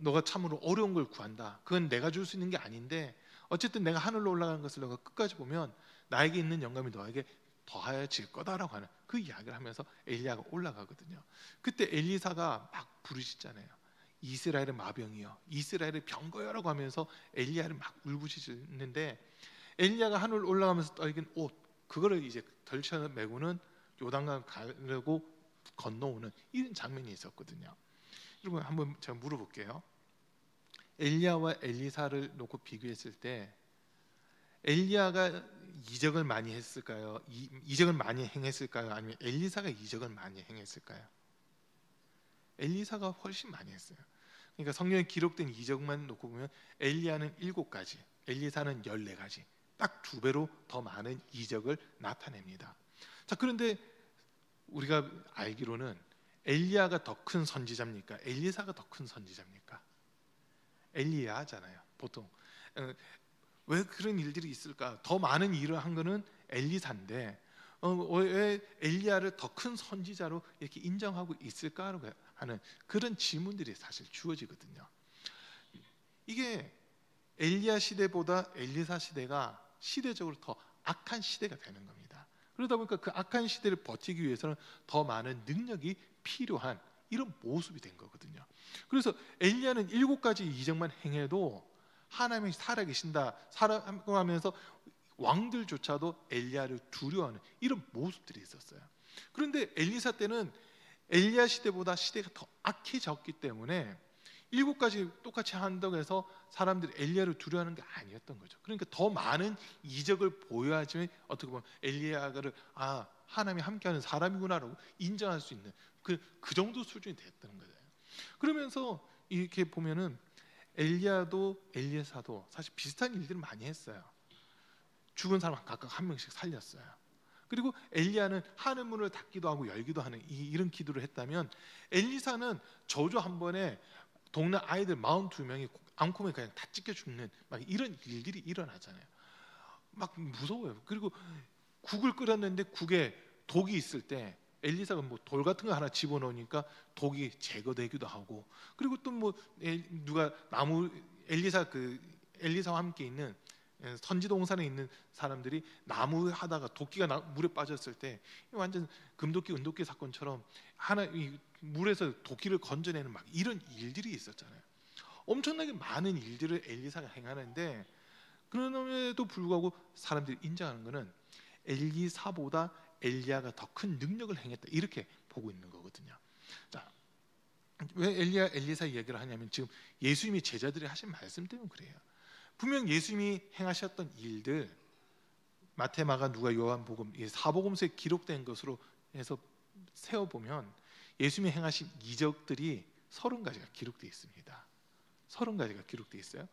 너가 참으로 어려운 걸 구한다. 그건 내가 줄 수 있는 게 아닌데 어쨌든 내가 하늘로 올라가는 것을 너가 끝까지 보면 나에게 있는 영감이 너에게 더하여질 거다라고 하는 그 이야기를 하면서 엘리야가 올라가거든요. 그때 엘리사가 막 부르짖잖아요. 이스라엘의 마병이여, 이스라엘의 병거여라고 하면서 엘리야를 막 울부짖는데 엘리야가 하늘 올라가면서 떨긴 옷 그거를 이제 덜쳐매고는 요단강 가려고 건너오는 이런 장면이 있었거든요. 여러분 한번 제가 물어볼게요. 엘리야와 엘리사를 놓고 비교했을 때 엘리야가 이적을 많이 했을까요? 이적을 많이 행했을까요? 아니면 엘리사가 이적을 많이 행했을까요? 엘리사가 훨씬 많이 했어요. 그러니까 성경에 기록된 이적만 놓고 보면 엘리야는 7가지, 엘리사는 14가지, 딱 2배로 더 많은 이적을 나타냅니다. 자, 그런데 우리가 알기로는 엘리야가 더 큰 선지자입니까? 엘리사가 더 큰 선지자입니까? 엘리야잖아요. 보통 왜 그런 일들이 있을까? 더 많은 일을 한 거는 엘리사인데 왜 엘리야를 더 큰 선지자로 이렇게 인정하고 있을까라고 하는 그런 질문들이 사실 주어지거든요. 이게 엘리야 시대보다 엘리사 시대가 시대적으로 더 악한 시대가 되는 겁니다. 그러다 보니까 그 악한 시대를 버티기 위해서는 더 많은 능력이 필요한 이런 모습이 된 거거든요. 그래서 엘리야는 7가지 이적만 행해도 하나님이 살아계신다 살아가고 하면서 왕들조차도 엘리야를 두려워하는 이런 모습들이 있었어요. 그런데 엘리사 때는 엘리야 시대보다 시대가 더 악해졌기 때문에 7가지 똑같이 한다고 해서 사람들이 엘리야를 두려워하는 게 아니었던 거죠. 그러니까 더 많은 이적을 보여야지 어떻게 보면 엘리야를 하나님이 함께하는 사람이구나라고 인정할 수 있는 그 정도 수준이 됐다는 거예요. 그러면서 이렇게 보면은 엘리야도 엘리사도 사실 비슷한 일들을 많이 했어요. 죽은 사람 각각 한 명씩 살렸어요. 그리고 엘리야는 하늘 문을 닫기도 하고 열기도 하는 이런 기도를 했다면 엘리사는 저주 한 번에 동네 아이들 42명이 암콤에 그냥 다 찢겨 죽는 막 이런 일들이 일어나잖아요. 막 무서워요. 그리고 국을 끓였는데 국에 독이 있을 때 엘리사가 뭐 돌 같은 거 하나 집어넣으니까 독이 제거되기도 하고, 그리고 또 뭐 누가 나무 엘리사와 함께 있는 선지동산에 있는 사람들이 나무 하다가 도끼가 물에 빠졌을 때 완전 금도끼 은도끼 사건처럼 이 물에서 도끼를 건져내는 막 이런 일들이 있었잖아요. 엄청나게 많은 일들을 엘리사가 행하는데 그럼에도 불구하고 사람들이 인정하는 것은 엘리사보다 엘리야가 더 큰 능력을 행했다 이렇게 보고 있는 거거든요. 자, 왜 엘리사 이야기를 하냐면 지금 예수님이 제자들이 하신 말씀 때문에 그래요. 분명 예수님이 행하셨던 일들 마태, 마가, 누가, 요한복음 이 사복음서에 기록된 것으로 해서 세어보면 예수님이 행하신 이적들이 30가지가 기록되어 있습니다. 30가지가 기록되어 있어요.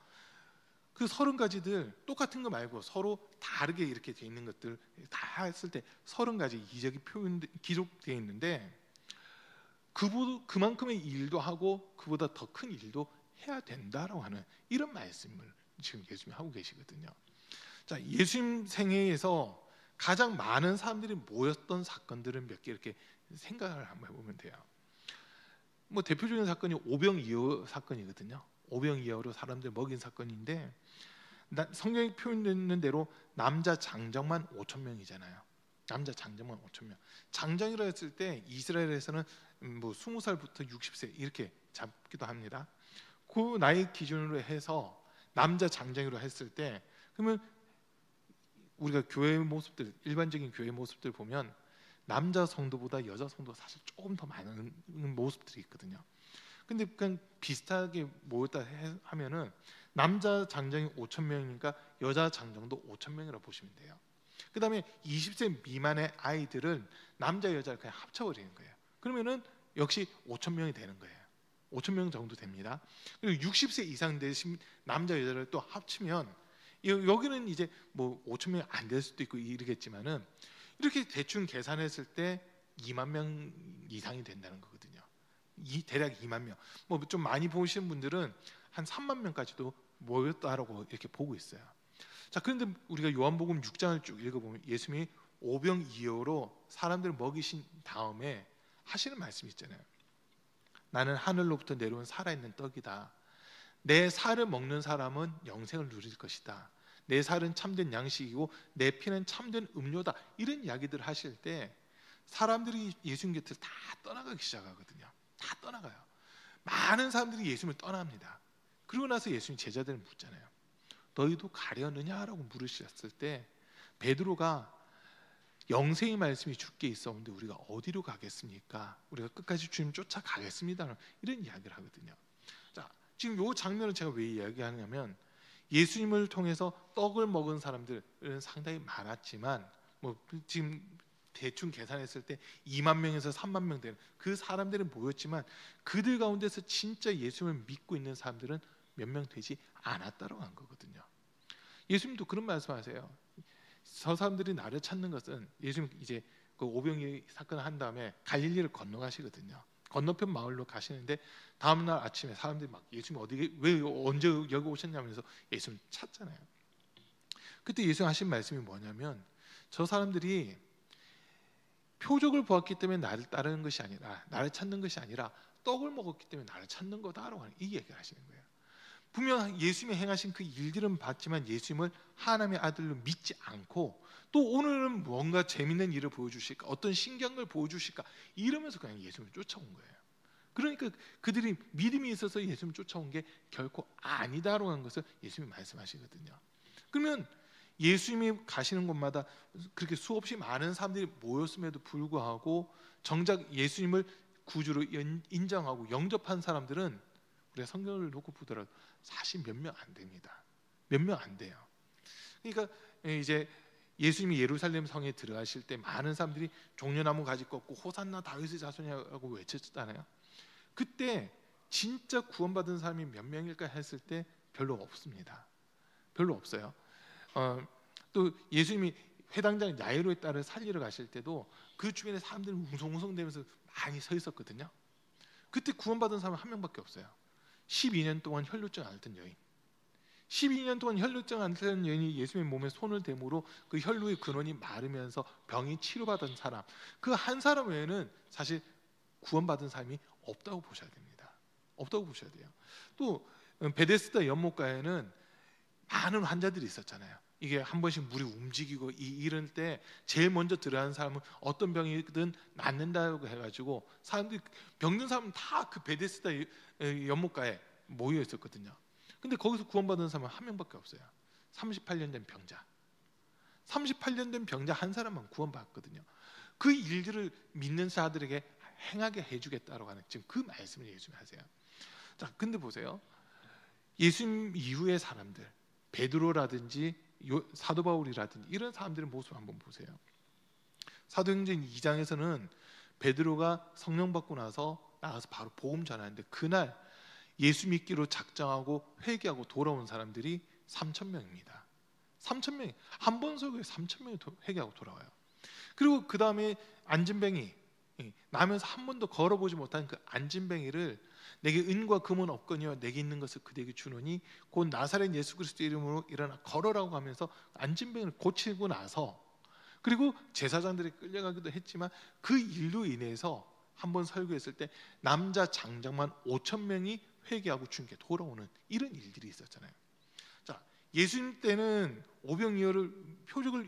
그 30가지들 똑같은 거 말고 서로 다르게 이렇게 돼 있는 것들 다 했을 때 30가지 이적이 기록되어 있는데 그만큼의 일도 하고 그보다 더 큰 일도 해야 된다라고 하는 이런 말씀을 지금 예수님이 하고 계시거든요. 자, 예수님 생애에서 가장 많은 사람들이 모였던 사건들은 몇 개 이렇게 생각을 한번 해보면 돼요. 뭐 대표적인 사건이 오병이어 사건이거든요. 오병이어로 사람들 먹인 사건인데, 성경에 표현되는 대로 남자 장정만 5천 명이잖아요. 남자 장정만 5천 명. 장정이라 했을 때 이스라엘에서는 뭐 20살부터 60세 이렇게 잡기도 합니다. 그 나이 기준으로 해서 남자 장정이로 했을 때, 그러면 우리가 교회 모습들, 일반적인 교회 모습들 보면 남자 성도보다 여자 성도가 사실 조금 더 많은 모습들이 있거든요. 근데 그냥 비슷하게 모였다 하면은 남자 장정이 5천 명이니까 여자 장정도 5천 명이라고 보시면 돼요. 그 다음에 20세 미만의 아이들은 남자 여자를 그냥 합쳐버리는 거예요. 그러면은 역시 5천 명이 되는 거예요. 5천 명 정도 됩니다. 그리고 60세 이상 되신 남자 여자를 또 합치면 여기는 이제 뭐 5천 명이 안 될 수도 있고 이러겠지만은 이렇게 대충 계산했을 때 2만 명 이상이 된다는 거거든요. 대략 2만 명. 뭐 좀 많이 보시는 분들은 한 3만 명까지도 모였다라고 이렇게 보고 있어요. 자, 그런데 우리가 요한복음 6장을 쭉 읽어보면 예수님이 오병이어로 사람들을 먹이신 다음에 하시는 말씀이 있잖아요. 나는 하늘로부터 내려온 살아있는 떡이다. 내 살을 먹는 사람은 영생을 누릴 것이다. 내 살은 참된 양식이고 내 피는 참된 음료다. 이런 이야기들을 하실 때 사람들이 예수님 곁을 다 떠나가기 시작하거든요. 다 떠나가요. 많은 사람들이 예수님을 떠납니다. 그리고 나서 예수님 제자들을 묻잖아요. 너희도 가려느냐라고 물으셨을 때 베드로가 영생의 말씀이 주께 있었는데 우리가 어디로 가겠습니까? 우리가 끝까지 주님 쫓아가겠습니다. 이런 이야기를 하거든요. 자, 지금 이 장면을 제가 왜 이야기하냐면 예수님을 통해서 떡을 먹은 사람들은 상당히 많았지만 뭐 지금 대충 계산했을 때 2만 명에서 3만 명 되는 그 사람들은 모였지만 그들 가운데서 진짜 예수님을 믿고 있는 사람들은 몇 명 되지 않았다고 한 거거든요. 예수님도 그런 말씀하세요. 저 사람들이 나를 찾는 것은 예수님 이제 그 오병이 사건을 한 다음에 갈릴리를 건너가시거든요. 건너편 마을로 가시는데 다음 날 아침에 사람들이 막 예수님 어디 왜 언제 여기 오셨냐면서 예수님 찾잖아요. 그때 예수님 하신 말씀이 뭐냐면 저 사람들이 표적을 보았기 때문에 나를 따르는 것이 아니라 나를 찾는 것이 아니라 떡을 먹었기 때문에 나를 찾는 거다라고 하는 이 얘기를 하시는 거예요. 분명 예수님이 행하신 그 일들은 봤지만 예수님을 하나님의 아들로 믿지 않고 또 오늘은 뭔가 재밌는 일을 보여주실까 어떤 신기한 걸 보여주실까 이러면서 그냥 예수님을 쫓아온 거예요. 그러니까 그들이 믿음이 있어서 예수님을 쫓아온 게 결코 아니다라고 하는 것을 예수님이 말씀하시거든요. 그러면 예수님이 가시는 곳마다 그렇게 수없이 많은 사람들이 모였음에도 불구하고 정작 예수님을 구주로 인정하고 영접한 사람들은 우리가 성경을 놓고 보더라도 사실 몇 명 안 됩니다. 몇 명 안 돼요. 그러니까 이제 예수님이 예루살렘 성에 들어가실 때 많은 사람들이 종려나무 가지 꺾고 호산나 다윗의 자손이라고 외쳤잖아요. 그때 진짜 구원받은 사람이 몇 명일까 했을 때 별로 없습니다. 별로 없어요. 또 예수님이 회당장 야이로의 딸을 살리러 가실 때도 그 주변에 사람들이 웅성웅성대면서 많이 서 있었거든요. 그때 구원받은 사람은 한 명밖에 없어요. 12년 동안 혈루증 앓던 여인. 12년 동안 혈루증 앓던 여인이 예수님의 몸에 손을 대므로 그 혈루의 근원이 마르면서 병이 치료받은 사람. 그 한 사람 외에는 사실 구원받은 사람이 없다고 보셔야 됩니다. 없다고 보셔야 돼요. 또 베데스다 연못가에는 많은 환자들이 있었잖아요. 이게 한 번씩 물이 움직이고 이럴 때 제일 먼저 들어가는 사람은 어떤 병이든 낫는다고 해가지고 사람들이 병든 사람은 다 그 베데스다 연못가에 모여 있었거든요. 근데 거기서 구원받은 사람은 한 명밖에 없어요. 38년 된 병자. 38년 된 병자 한 사람만 구원받았거든요. 그 일들을 믿는 자들에게 행하게 해주겠다라고 하는 지금 그 말씀을 예수님이 하세요. 자, 근데 보세요. 예수님 이후의 사람들, 베드로라든지 사도 바울이라든지 이런 사람들의 모습을 한번 보세요. 사도행전 2장에서는 베드로가 성령 받고 나서 나가서 바로 복음 전하는데 그날 예수 믿기로 작정하고 회개하고 돌아온 사람들이 3,000명입니다. 3,000명이 한 번 설교에 3,000명이 회개하고 돌아와요. 그리고 그 다음에 안진뱅이 나면서 한 번도 걸어보지 못한 그 안진뱅이를 내게 은과 금은 없거니와 내게 있는 것을 그대에게 주노니 곧 나사렛 예수 그리스도의 이름으로 일어나 걸어라고 하면서 안진뱅이를 고치고 나서, 그리고 제사장들이 끌려가기도 했지만 그 일로 인해서 한번 설교했을 때 남자 장정만 5천 명이 회개하고 주님께 돌아오는 이런 일들이 있었잖아요. 자, 예수님 때는 오병이어를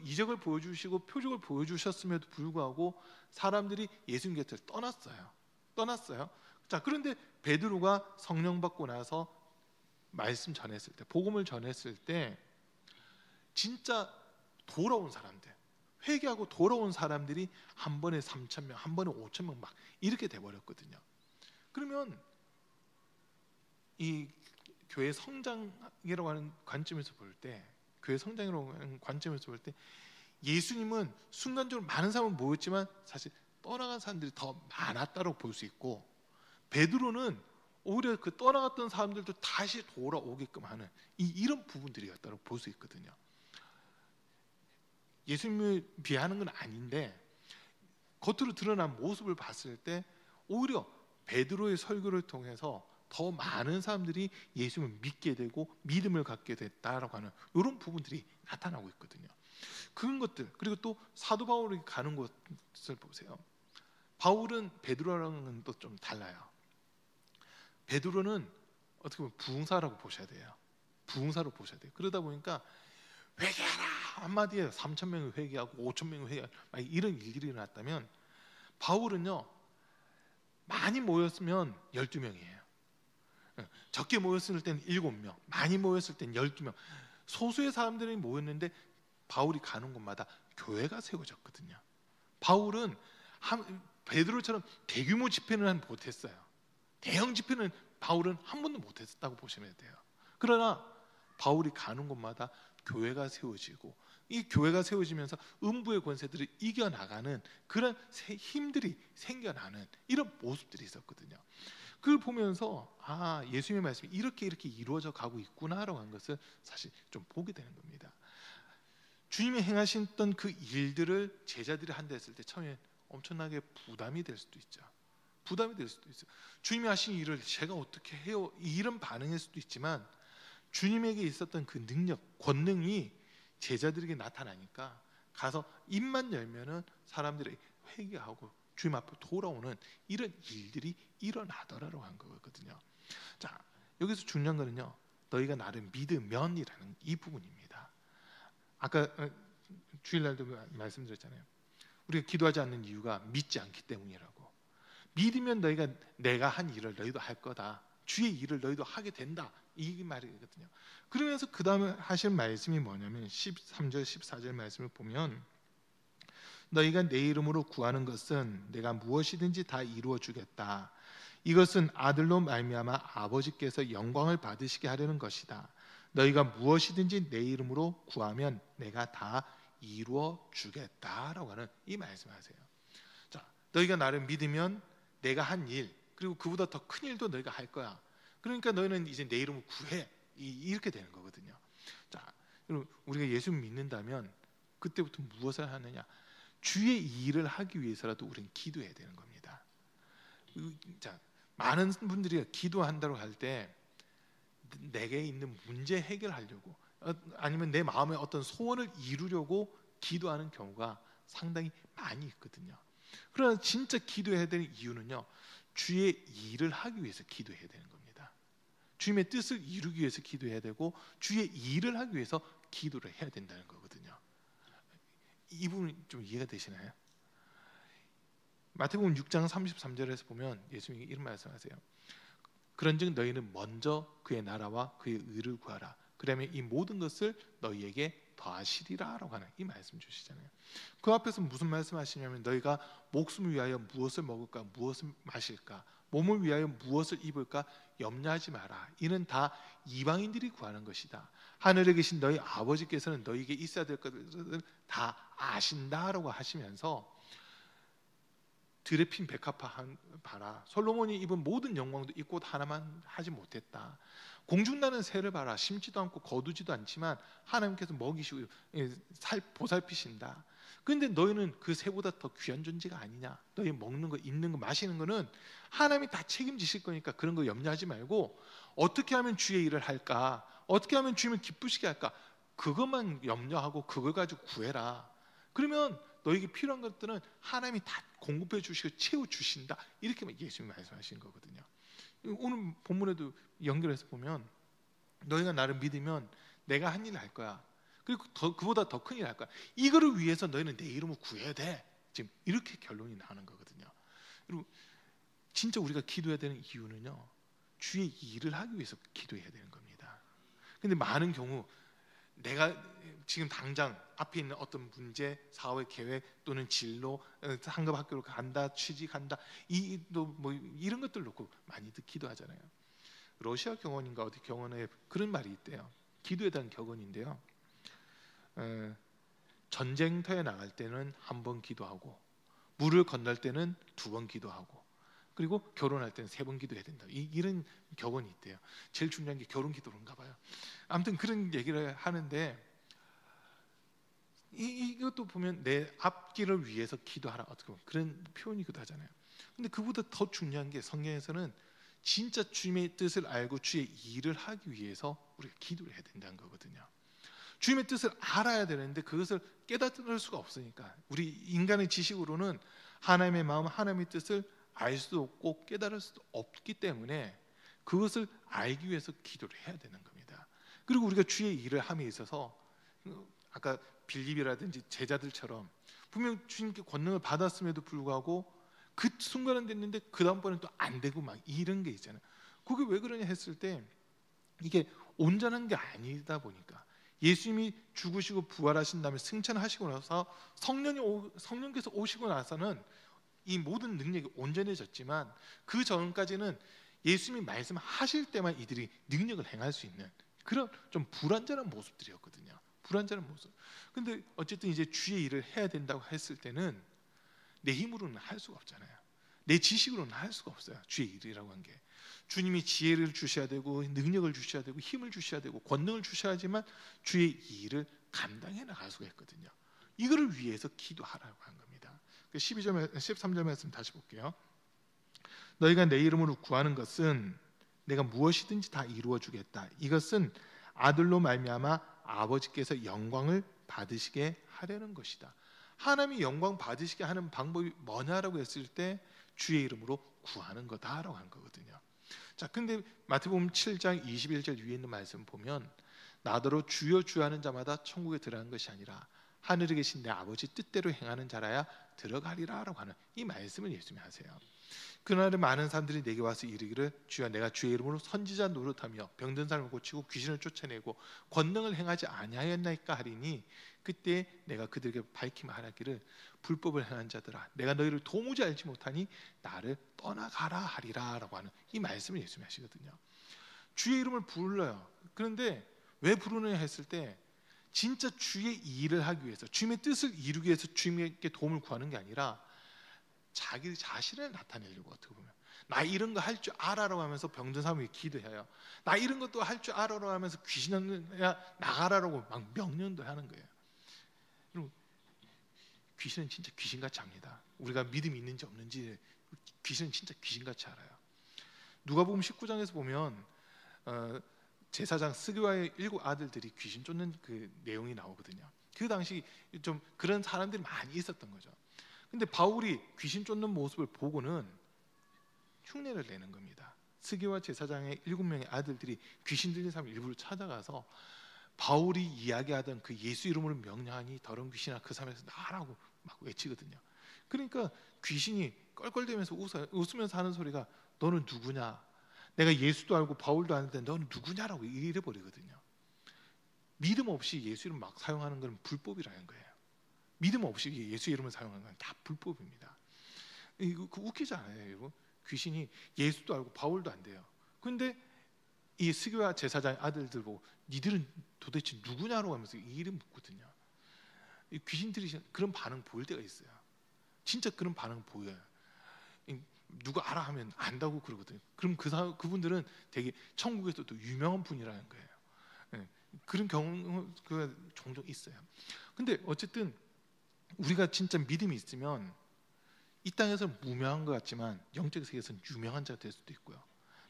이적을 보여주시고 표적을 보여주셨음에도 불구하고 사람들이 예수님 곁을 떠났어요. 자, 그런데 베드로가 성령 받고 나서 말씀 전했을 때, 복음을 전했을 때 진짜 돌아온 사람들, 회개하고 돌아온 사람들이 한 번에 3천 명, 한 번에 5천 명 막 이렇게 돼버렸거든요. 그러면 이 교회 성장이라고 하는 관점에서 볼 때, 예수님은 순간적으로 많은 사람은 모였지만 사실 떠나간 사람들이 더 많았다고 볼 수 있고, 베드로는 오히려 그 떠나갔던 사람들도 다시 돌아오게끔 하는 이런 부분들이었다고 볼 수 있거든요. 예수님을 비하하는 건 아닌데 겉으로 드러난 모습을 봤을 때 오히려 베드로의 설교를 통해서 더 많은 사람들이 예수님을 믿게 되고 믿음을 갖게 됐다라고 하는 이런 부분들이 나타나고 있거든요. 그런 것들, 그리고 또 사도 바울이 가는 곳을 보세요. 바울은 베드로랑은 또 좀 달라요. 베드로는 어떻게 보면 부흥사라고 보셔야 돼요. 부흥사로 보셔야 돼요. 그러다 보니까 회개하라 한마디에 3천 명이 회개하고 5천 명이 회개하고 이런 일들이 일어났다면, 바울은요 많이 모였으면 12명이에요. 적게 모였을 때는 7명, 많이 모였을 때는 12명. 소수의 사람들이 모였는데 바울이 가는 곳마다 교회가 세워졌거든요. 바울은 베드로처럼 대규모 집회는 못했어요. 대형 집회는 바울은 한 번도 못했다고 보시면 돼요. 그러나 바울이 가는 곳마다 교회가 세워지고, 이 교회가 세워지면서 음부의 권세들을 이겨나가는 그런 힘들이 생겨나는 이런 모습들이 있었거든요. 그걸 보면서 예수님의 말씀이 이렇게 이루어져 가고 있구나라고 하는 것을 사실 좀 보게 되는 겁니다. 주님이 행하셨던 그 일들을 제자들이 한다 했을 때 처음에 엄청나게 부담이 될 수도 있죠. 주님이 하신 일을 제가 어떻게 해요? 이런 반응일 수도 있지만, 주님에게 있었던 그 능력, 권능이 제자들에게 나타나니까 가서 입만 열면은 사람들이 회개하고 주님 앞으로 돌아오는 이런 일들이 일어나더라고 한 거거든요. 자, 여기서 중요한 거는요, 너희가 나를 믿으면이라는 이 부분입니다. 아까 주일날도 말씀드렸잖아요. 우리가 기도하지 않는 이유가 믿지 않기 때문이라고. 믿으면 너희가 내가 한 일을 너희도 할 거다. 주의 일을 너희도 하게 된다. 이 말이거든요. 그러면서 그 다음에 하신 말씀이 뭐냐면 13절 14절 말씀을 보면, 너희가 내 이름으로 구하는 것은 내가 무엇이든지 다 이루어 주겠다. 이것은 아들로 말미암아 아버지께서 영광을 받으시게 하려는 것이다. 너희가 무엇이든지 내 이름으로 구하면 내가 다 이루어 주겠다라고 하는 이 말씀하세요. 자, 너희가 나를 믿으면 내가 한 일, 그리고 그보다 더 큰 일도 너희가 할 거야. 그러니까 너희는 이제 내 이름을 구해. 이렇게 되는 거거든요. 자, 여러분, 우리가 예수 믿는다면 그때부터 무엇을 하느냐? 주의 일을 하기 위해서라도 우리는 기도해야 되는 겁니다. 자, 많은 분들이 기도한다고 할 때 내게 있는 문제 해결하려고, 아니면 내 마음의 어떤 소원을 이루려고 기도하는 경우가 상당히 많이 있거든요. 그러나 진짜 기도해야 되는 이유는요, 주의 일을 하기 위해서 기도해야 되는 겁니다. 주님의 뜻을 이루기 위해서 기도해야 되고, 주의 일을 하기 위해서 기도를 해야 된다는 거거든요. 이 부분이 좀 이해가 되시나요? 마태복음 6장 33절에서 보면 예수님이 이런 말씀하세요. 그런즉 너희는 먼저 그의 나라와 그의 의를 구하라. 그러면 이 모든 것을 너희에게 더하시리라라고 하는 이 말씀 주시잖아요. 그 앞에서 무슨 말씀하시냐면, 너희가 목숨을 위하여 무엇을 먹을까, 무엇을 마실까, 몸을 위하여 무엇을 입을까 염려하지 마라. 이는 다 이방인들이 구하는 것이다. 하늘에 계신 너희 아버지께서는 너희에게 있어야 될 것을 다 아신다라고 하시면서, 들에 핀 백합화 봐라. 솔로몬이 입은 모든 영광도 이 꽃 하나만 하지 못했다. 공중나는 새를 봐라. 심지도 않고 거두지도 않지만 하나님께서 먹이시고 보살피신다. 그런데 너희는 그 새보다 더 귀한 존재가 아니냐. 너희 먹는 거, 입는 거, 마시는 거는 하나님이 다 책임지실 거니까 그런 거 염려하지 말고 어떻게 하면 주의 일을 할까? 어떻게 하면 주님을 기쁘시게 할까? 그것만 염려하고 그걸 가지고 구해라. 그러면 너에게 필요한 것들은 하나님이 다 공급해 주시고 채워 주신다. 이렇게 예수님이 말씀하신 거거든요. 오늘 본문에도 연결해서 보면 너희가 나를 믿으면 내가 한 일을 할 거야. 그리고 그보다 더 큰 일을 할 거야. 이거를 위해서 너희는 내 이름을 구해야 돼. 지금 이렇게 결론이 나는 거거든요. 그리고 진짜 우리가 기도해야 되는 이유는요, 주의 일을 하기 위해서 기도해야 되는 겁니다. 근데 많은 경우 내가 지금 당장 앞에 있는 어떤 문제, 사회 계획 또는 진로, 상급 학교로 간다, 취직한다, 뭐 이런 것들 놓고 많이들 기도하잖아요. 러시아 경원인가 어디 경원에 그런 말이 있대요. 기도에 대한 격언인데요. 전쟁터에 나갈 때는 한 번 기도하고, 물을 건널 때는 2번 기도하고, 그리고 결혼할 때는 3번 기도해야 된다. 이런 격언이 있대요. 제일 중요한 게 결혼 기도인가 봐요. 아무튼 그런 얘기를 하는데, 이것도 보면 내 앞길을 위해서 기도하라, 어떻게 보면 그런 표현이기도 하잖아요. 근데 그보다 더 중요한 게 성경에서는 진짜 주님의 뜻을 알고 주의 일을 하기 위해서 우리가 기도를 해야 된다는 거거든요. 주님의 뜻을 알아야 되는데 그것을 깨닫을 수가 없으니까, 우리 인간의 지식으로는 하나님의 마음, 하나님의 뜻을 알 수도 없고 깨달을 수도 없기 때문에 그것을 알기 위해서 기도를 해야 되는 겁니다. 그리고 우리가 주의 일을 함에 있어서 아까 빌립이라든지 제자들처럼 분명 주님께 권능을 받았음에도 불구하고 그 순간은 됐는데 그 다음번엔 또 안 되고 막 이런 게 있잖아요. 그게 왜 그러냐 했을 때 이게 온전한 게 아니다 보니까, 예수님이 죽으시고 부활하신 다음에 승천하시고 나서 성령께서 오시고 나서는 이 모든 능력이 온전해졌지만 그 전까지는 예수님이 말씀하실 때만 이들이 능력을 행할 수 있는 그런 좀 불완전한 모습들이었거든요. 불완전한 모습. 근데 어쨌든 이제 주의 일을 해야 된다고 했을 때는 내 힘으로는 할 수가 없잖아요. 내 지식으로는 할 수가 없어요. 주의 일이라고 한 게. 주님이 지혜를 주셔야 되고 능력을 주셔야 되고 힘을 주셔야 되고 권능을 주셔야지만 주의 일을 감당해 나갈 수가 있거든요. 이거를 위해서 기도하라고 한 겁니다. 12절, 13절 말씀 다시 볼게요. 너희가 내 이름으로 구하는 것은 내가 무엇이든지 다 이루어 주겠다. 이것은 아들로 말미암아 아버지께서 영광을 받으시게 하려는 것이다. 하나님이 영광 받으시게 하는 방법이 뭐냐라고 했을 때 주의 이름으로 구하는 거다라고 하는 거거든요. 자, 근데 마태복음 7장 21절 위에 있는 말씀 보면 나더러 주여 주여 하는 자마다 천국에 들어가는 것이 아니라 하늘에 계신 내 아버지 뜻대로 행하는 자라야 들어가리라라고 하는 이 말씀을 예수님이 하세요. 그날에 많은 사람들이 내게 와서 이르기를 주여 내가 주의 이름으로 선지자 노릇하며 병든 사람을 고치고 귀신을 쫓아내고 권능을 행하지 아니하였나이까 하리니 그때 내가 그들에게 밝히 말하기를 불법을 행한 자들아 내가 너희를 도무지 알지 못하니 나를 떠나가라 하리라라고 하는 이 말씀을 예수님이 하시거든요. 주의 이름을 불러요. 그런데 왜 부르느냐 했을 때 진짜 주의 일을 하기 위해서, 주님의 뜻을 이루기 위해서 주님께 도움을 구하는 게 아니라 자기 자신을 나타내려고, 어떻게 보면 나 이런 거 할 줄 알아라고 하면서 병든 사람에게 기도해요. 나 이런 것도 할 줄 알아라고 하면서 귀신은 나가라라고 막 명령도 하는 거예요. 그리고 귀신은 진짜 귀신같이 합니다. 우리가 믿음이 있는지 없는지 귀신은 진짜 귀신같이 알아요. 누가복음 19장에서 보면 제사장 스게와의 7 아들들이 귀신 쫓는 그 내용이 나오거든요. 그 당시 좀 그런 사람들이 많이 있었던 거죠. 근데 바울이 귀신 쫓는 모습을 보고는 흉내를 내는 겁니다. 스게와 제사장의 7명의 아들들이 귀신 들린 사람을 일부러 찾아가서 바울이 이야기하던 그 예수 이름으로 명령하니 더러운 귀신아 그 사람에서 나가라고 막 외치거든요. 그러니까 귀신이 껄껄대면서 웃으면서 하는 소리가 너는 누구냐? 내가 예수도 알고 바울도 아는데 너는 누구냐라고 이래버리거든요. 믿음 없이 예수 이름 막 사용하는 건 불법이라는 거예요. 믿음 없이 예수 이름을 사용하는 건 다 불법입니다. 이거 웃기지 않아요? 이거? 귀신이 예수도 알고 바울도 안 돼요. 그런데 이 스게와 제사장의 아들들 보고 니들은 도대체 누구냐고 하면서 이 이름 묻거든요. 이 귀신들이 그런 반응 보일 때가 있어요. 진짜 그런 반응 보여요. 누가 알아 하면 안다고 그러거든요. 그럼 그분들은 되게 천국에서도 유명한 분이라는 거예요. 네, 그런 경우가 종종 있어요. 근데 어쨌든 우리가 진짜 믿음이 있으면 이 땅에서 무명한 것 같지만 영적 세계에서는 유명한 자가 될 수도 있고요.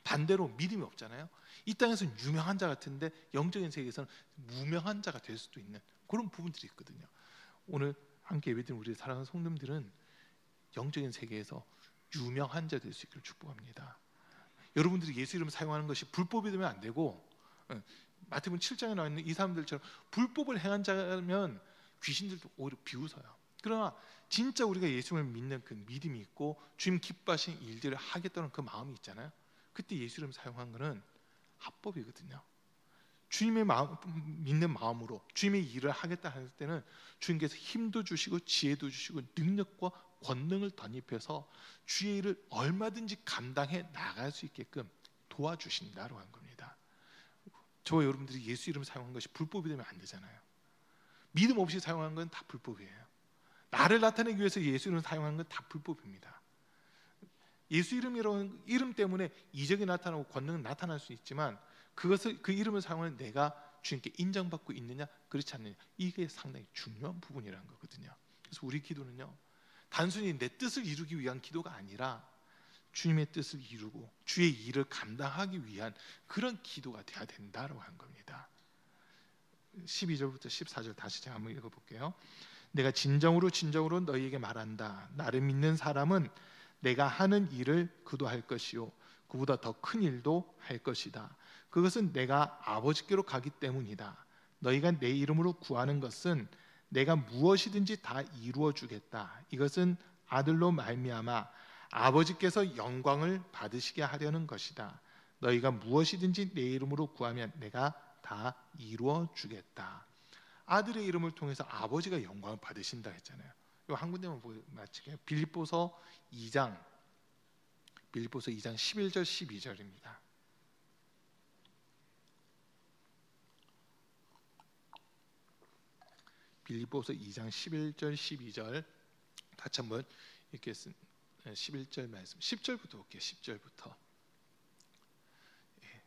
반대로 믿음이 없잖아요. 이 땅에서는 유명한 자 같은데 영적인 세계에서는 무명한 자가 될 수도 있는 그런 부분들이 있거든요. 오늘 함께 예배드린 우리 사랑하는 성도님들은 영적인 세계에서 유명한 자 될 수 있기를 축복합니다. 여러분들이 예수 이름을 사용하는 것이 불법이 되면 안 되고, 마태복음 7장에 나와 있는 이 사람들처럼 불법을 행한 자면 귀신들도 오히려 비웃어요. 그러나 진짜 우리가 예수를 믿는 그 믿음이 있고 주님 기뻐하신 일들을 하겠다는 그 마음이 있잖아요. 그때 예수 이름 사용한 것은 합법이거든요. 주님의 마음, 믿는 마음으로 주님의 일을 하겠다 할 때는 주님께서 힘도 주시고 지혜도 주시고 능력과 권능을 덧입혀서 주의 일을 얼마든지 감당해 나갈 수 있게끔 도와주신다고 한 겁니다. 저와 여러분들이 예수 이름 사용한 것이 불법이 되면 안 되잖아요. 믿음 없이 사용한 건 다 불법이에요. 나를 나타내기 위해서 예수 이름을 사용한 건 다 불법입니다. 예수 이름이라는 이름 때문에 이적이 나타나고 권능은 나타날 수 있지만 그것을 그 이름을 사용하는 내가 주님께 인정받고 있느냐 그렇지 않느냐 이게 상당히 중요한 부분이라는 거거든요. 그래서 우리 기도는요 단순히 내 뜻을 이루기 위한 기도가 아니라 주님의 뜻을 이루고 주의 일을 감당하기 위한 그런 기도가 돼야 된다고 한 겁니다. 12절부터 14절 다시 제가 한번 읽어볼게요. 내가 진정으로 너희에게 말한다. 나를 믿는 사람은 내가 하는 일을 그도 할 것이요 그보다 더 큰 일도 할 것이다. 그것은 내가 아버지께로 가기 때문이다. 너희가 내 이름으로 구하는 것은 내가 무엇이든지 다 이루어 주겠다. 이것은 아들로 말미암아 아버지께서 영광을 받으시게 하려는 것이다. 너희가 무엇이든지 내 이름으로 구하면 내가 다 이루어 주겠다. 아들의 이름을 통해서 아버지가 영광을 받으신다 했잖아요. 이거 한 군데만 마치게요. 빌립보서 2장 11절 12절입니다. 빌립보서 2장 11절 12절 같이 한번 읽겠습니다. 11절 말씀 10절부터 볼게요. 10절부터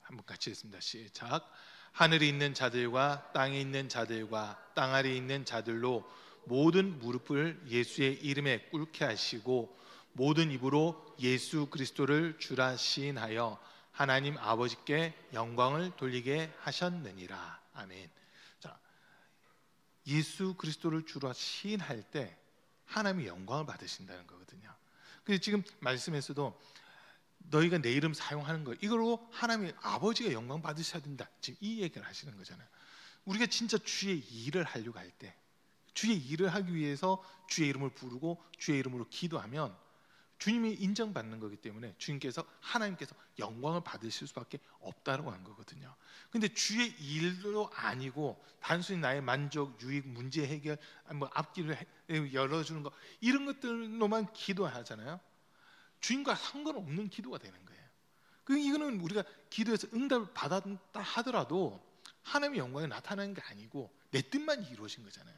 한번 같이 읽습니다. 시작. 하늘에 있는 자들과 땅에 있는 자들과 땅 아래에 있는 자들로 모든 무릎을 예수의 이름에 꿇게 하시고 모든 입으로 예수 그리스도를 주라 시인하여 하나님 아버지께 영광을 돌리게 하셨느니라. 아멘. 자, 예수 그리스도를 주라 시인할 때 하나님이 영광을 받으신다는 거거든요. 그래서 지금 말씀에서도 너희가 내 이름 사용하는 거 이걸로 하나님 아버지가 영광 받으셔야 된다. 지금 이 얘기를 하시는 거잖아요. 우리가 진짜 주의 일을 하려고 할 때 주의 일을 하기 위해서 주의 이름을 부르고 주의 이름으로 기도하면 주님이 인정받는 거기 때문에 주님께서 하나님께서 영광을 받으실 수밖에 없다고 한 거거든요. 근데 주의 일도 아니고 단순히 나의 만족, 유익, 문제 해결, 뭐 앞길을 열어주는 거 이런 것들로만 기도하잖아요. 주님과 상관없는 기도가 되는 거예요. 이거는 우리가 기도해서 응답을 받았다 하더라도 하나님의 영광이 나타나는 게 아니고 내 뜻만 이루어진 거잖아요.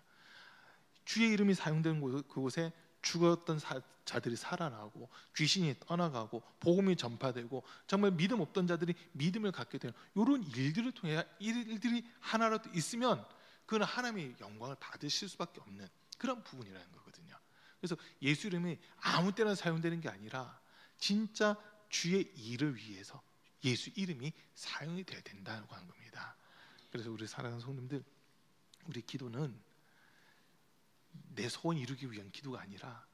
주의 이름이 사용된 그곳에 죽었던 자들이 살아나고 귀신이 떠나가고 복음이 전파되고 정말 믿음 없던 자들이 믿음을 갖게 되는 이런 일들을 통해 일들이 하나라도 있으면 그건 하나님의 영광을 받으실 수밖에 없는 그런 부분이라는 거거든요. 그래서 예수 이름이 아무 때나 사용되는 게 아니라 진짜 주의 일을 위해서 예수 이름이 사용이 돼야 된다고 한 겁니다. 그래서 우리 사랑하는 성도님들 우리 기도는 내 소원 이루기 위한 기도가 아니라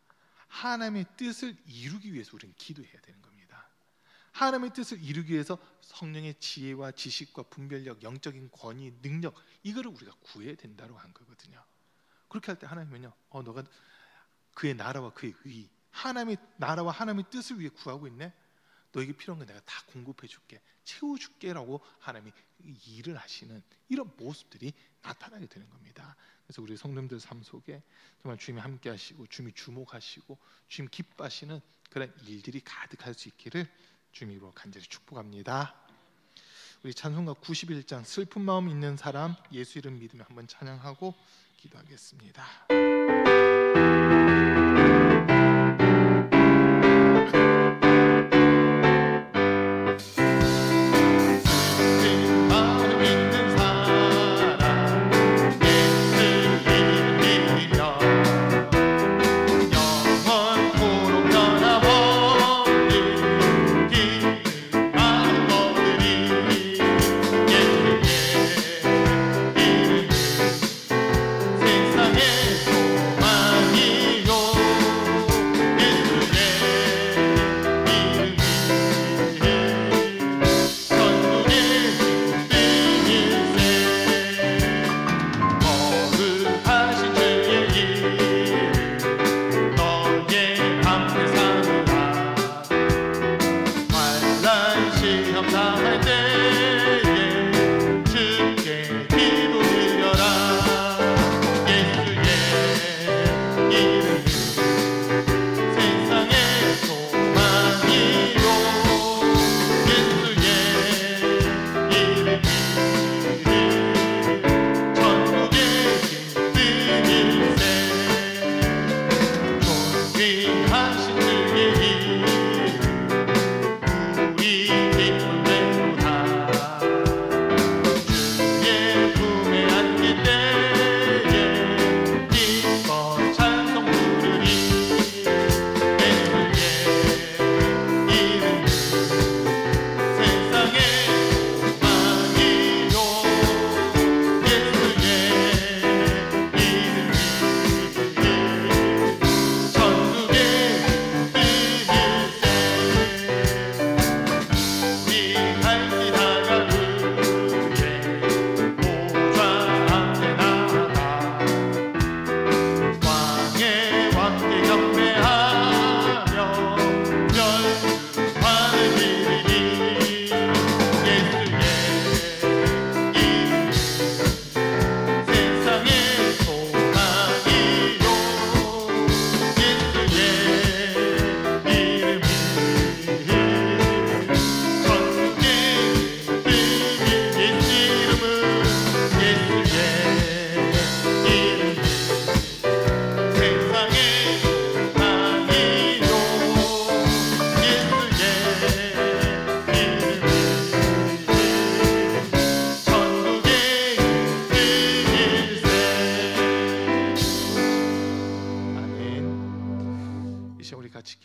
하나님의 뜻을 이루기 위해서 우리는 기도해야 되는 겁니다. 하나님의 뜻을 이루기 위해서 성령의 지혜와 지식과 분별력, 영적인 권위, 능력 이거를 우리가 구해야 된다고 한 거거든요. 그렇게 할 때 하나님은요 너가 그의 나라와 그의 의 하나님의 나라와 하나님의 뜻을 위해 구하고 있네. 너에게 필요한 거 내가 다 공급해 줄게 채워줄게 라고 하나님이 일을 하시는 이런 모습들이 나타나게 되는 겁니다. 그래서 우리 성도님들 삶 속에 정말 주님이 함께 하시고 주님이 주목하시고 주님 기뻐하시는 그런 일들이 가득할 수 있기를 주님으로 간절히 축복합니다. 우리 찬송가 91장 슬픈 마음 있는 사람 예수 이름 믿으며 한번 찬양하고 기도하겠습니다.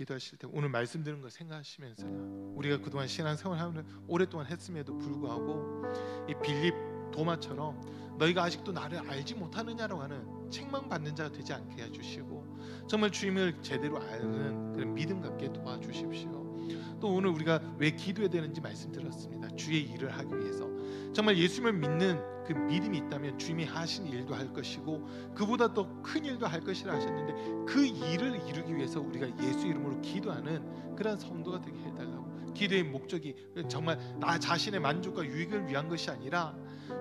기도하실 때 오늘 말씀 드린 거 생각하시면서요, 우리가 그동안 신앙생활을 오랫동안 했음에도 불구하고 이 빌립 도마처럼 너희가 아직도 나를 알지 못하느냐라고 하는 책망받는 자가 되지 않게 해주시고 정말 주님을 제대로 아는 그런 믿음 갖게 도와주십시오. 또 오늘 우리가 왜 기도해야 되는지 말씀드렸습니다. 주의 일을 하기 위해서 정말 예수님을 믿는 그 믿음이 있다면 주님이 하신 일도 할 것이고 그보다 더 큰 일도 할 것이라 하셨는데, 그 일을 이루기 위해서 우리가 예수 이름으로 기도하는 그런 성도가 되게 해달라고. 기도의 목적이 정말 나 자신의 만족과 유익을 위한 것이 아니라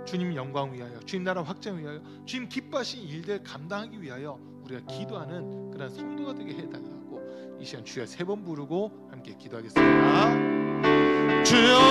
주님 영광 위하여, 주님 나라 확장 위하여, 주님 기뻐하신 일들 감당하기 위하여 우리가 기도하는 그런 성도가 되게 해달라고 이 시간 주여 3번 부르고 함께 기도하겠습니다. 주여